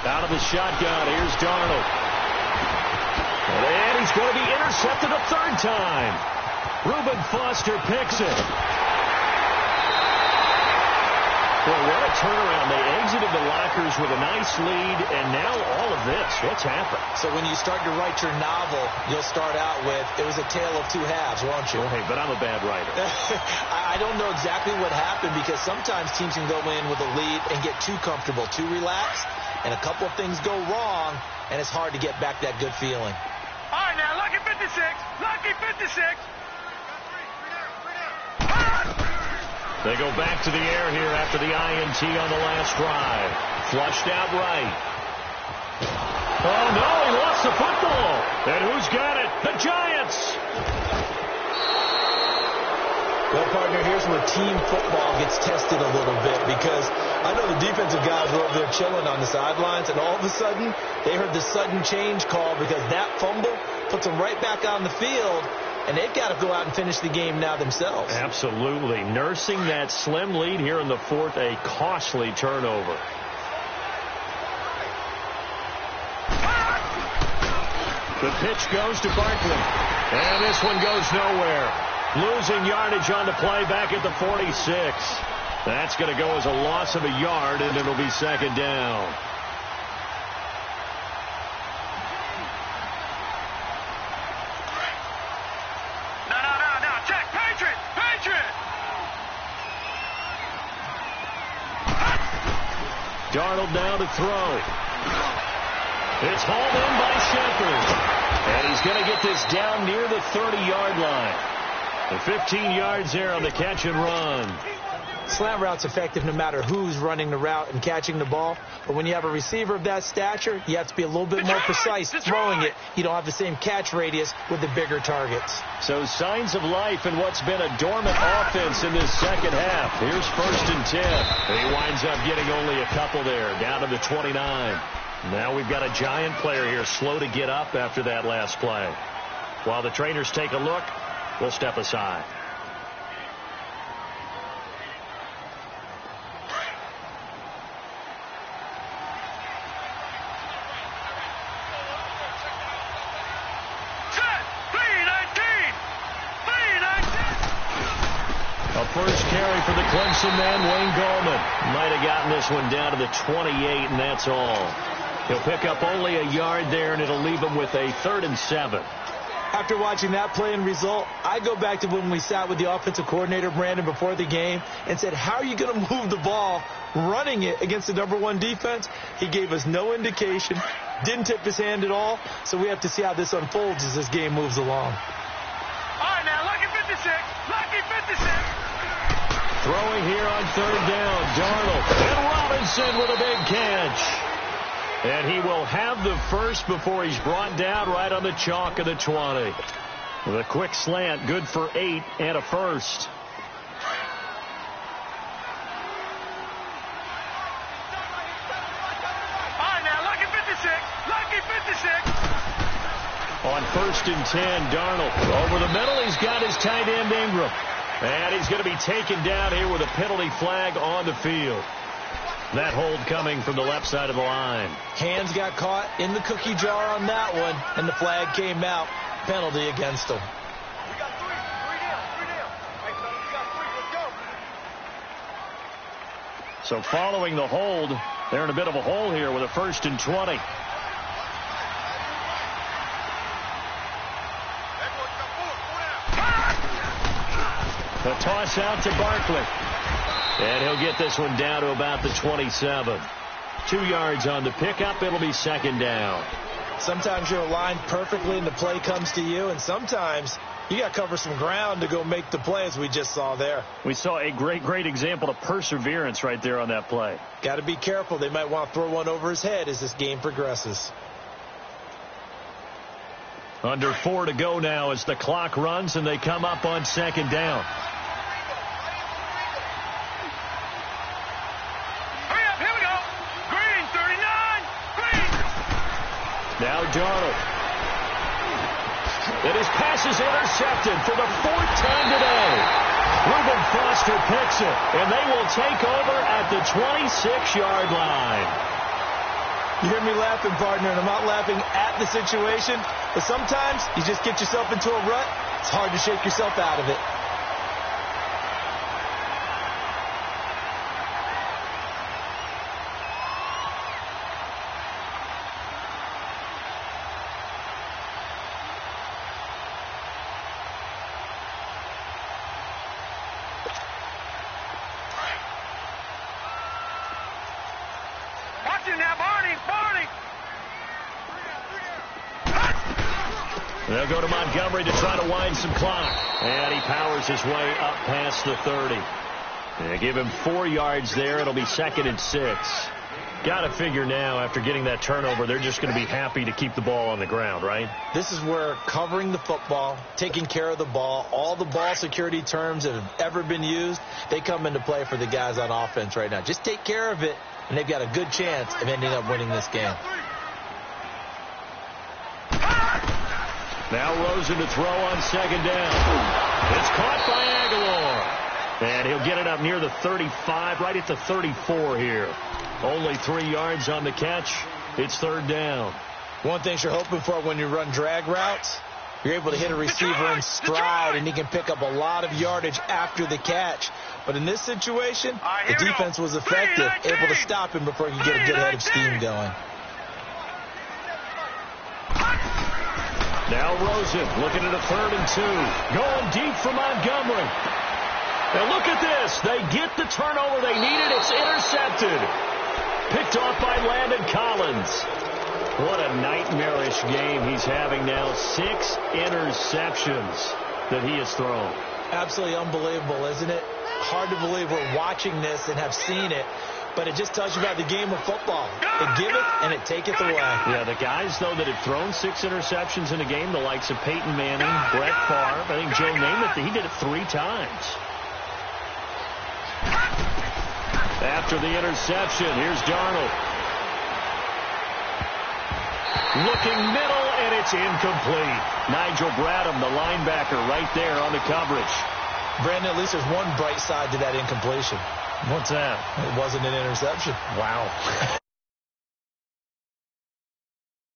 Out of the shotgun, here's Darnold. And he's going to be intercepted a 3rd time. Reuben Foster picks it. Boy, what a turnaround. They exited the lockers with a nice lead, and now all of this. What's happened? So when you start to write your novel, you'll start out with, it was a tale of two halves, won't you? Well, hey, but I'm a bad writer. I don't know exactly what happened, because sometimes teams can go in with a lead and get too comfortable, too relaxed. And a couple of things go wrong, and it's hard to get back that good feeling. All right, now, lucky 56. Lucky 56. They go back to the air here after the INT on the last drive. Flushed out right. Oh, no, he lost the football. And who's got it? The Giants. Well, partner, here's where team football gets tested a little bit, because I know the defensive guys were over there chilling on the sidelines, and all of a sudden, they heard the sudden change call, because that fumble puts them right back on the field, and they've got to go out and finish the game now themselves. Absolutely. Nursing that slim lead here in the 4th, a costly turnover. The pitch goes to Barkley, and this one goes nowhere. Losing yardage on the play back at the 46. That's going to go as a loss of a yard, and it'll be second down. No. Check. Patriot. Darnold now to throw. It's hauled in by Shepard. And he's going to get this down near the 30-yard line. The 15 yards there on the catch and run. Slant route's effective no matter who's running the route and catching the ball. But when you have a receiver of that stature, you have to be a little bit more precise throwing it. You don't have the same catch radius with the bigger targets. So signs of life in what's been a dormant offense in this second half. Here's 1st and 10. He winds up getting only a couple there, down to the 29. Now we've got a Giant player here slow to get up after that last play. While the trainers take a look, we'll step aside. A first carry for the Clemson man, Wayne Gallman. Might have gotten this one down to the 28, and that's all. He'll pick up only a yard there, and it'll leave him with a 3rd and 7. After watching that play and result, I go back to when we sat with the offensive coordinator, Brandon, before the game and said, how are you going to move the ball running it against the #1 defense? He gave us no indication, didn't tip his hand at all, so we have to see how this unfolds as this game moves along. All right, now, lucky 56. Lucky 56. Throwing here on 3rd down, Darnold. And Robinson with a big catch. And he will have the first before he's brought down right on the chalk of the 20. The quick slant, good for 8 and a first. On 1st and 10, Darnold over the middle. He's got his tight end Ingram. And he's going to be taken down here with a penalty flag on the field. That hold coming from the left side of the line. Hands got caught in the cookie jar on that one, and the flag came out. Penalty against him. We got three down. Hey, fellas, we got 3. Let's go. So following the hold, they're in a bit of a hole here with a 1st and 20. A toss out to Barkley. And he'll get this one down to about the 27. 2 yards on the pickup. It'll be 2nd down. Sometimes you're aligned perfectly and the play comes to you, and sometimes you got to cover some ground to go make the play, as we just saw there. We saw a great example of perseverance right there on that play. Got to be careful. They might want to throw one over his head as this game progresses. Under 4 to go now as the clock runs and they come up on 2nd down. Hurry up, here we go. Green, 39. Green. Now Darnold. And his pass is intercepted for the 4th time today. Reuben Foster picks it, and they will take over at the 26-yard line. You hear me laughing, partner, and I'm not laughing at the situation, but sometimes you just get yourself into a rut. It's hard to shake yourself out of it. Watch it now, Barney. They'll go to Montgomery to try to wind some clock. And he powers his way up past the 30. They give him 4 yards there. It'll be 2nd and 6. Got to figure now, after getting that turnover, they're just going to be happy to keep the ball on the ground, right? This is where covering the football, taking care of the ball, all the ball security terms that have ever been used, they come into play for the guys on offense right now. Just take care of it, and they've got a good chance of ending up winning this game. Now Rosen to throw on 2nd down. It's caught by Aguilar. And he'll get it up near the 35, right at the 34 here. Only 3 yards on the catch. It's 3rd down. One thing you're hoping for when you run drag routes, you're able to hit a receiver in stride, and he can pick up a lot of yardage after the catch. But in this situation, the defense was effective, able to stop him before he could get a good head of steam going. Now Rosen looking at a 3rd and 2. Going deep for Montgomery. Now look at this. They get the turnover they needed. It's intercepted. Picked off by Landon Collins. What a nightmarish game he's having now. 6 interceptions that he has thrown. Absolutely unbelievable, isn't it? Hard to believe we're watching this and have seen it. But it just tells you about the game of football. They give it and it taketh away. Yeah, the guys, though, that have thrown 6 interceptions in a game, the likes of Peyton Manning, Brett Favre, I think Joe Namath, he did it 3 times. After the interception, here's Darnold. Looking middle, and it's incomplete. Nigel Bradham, the linebacker, right there on the coverage. Brandon, at least there's one bright side to that incompletion. What's that? It wasn't an interception. Wow.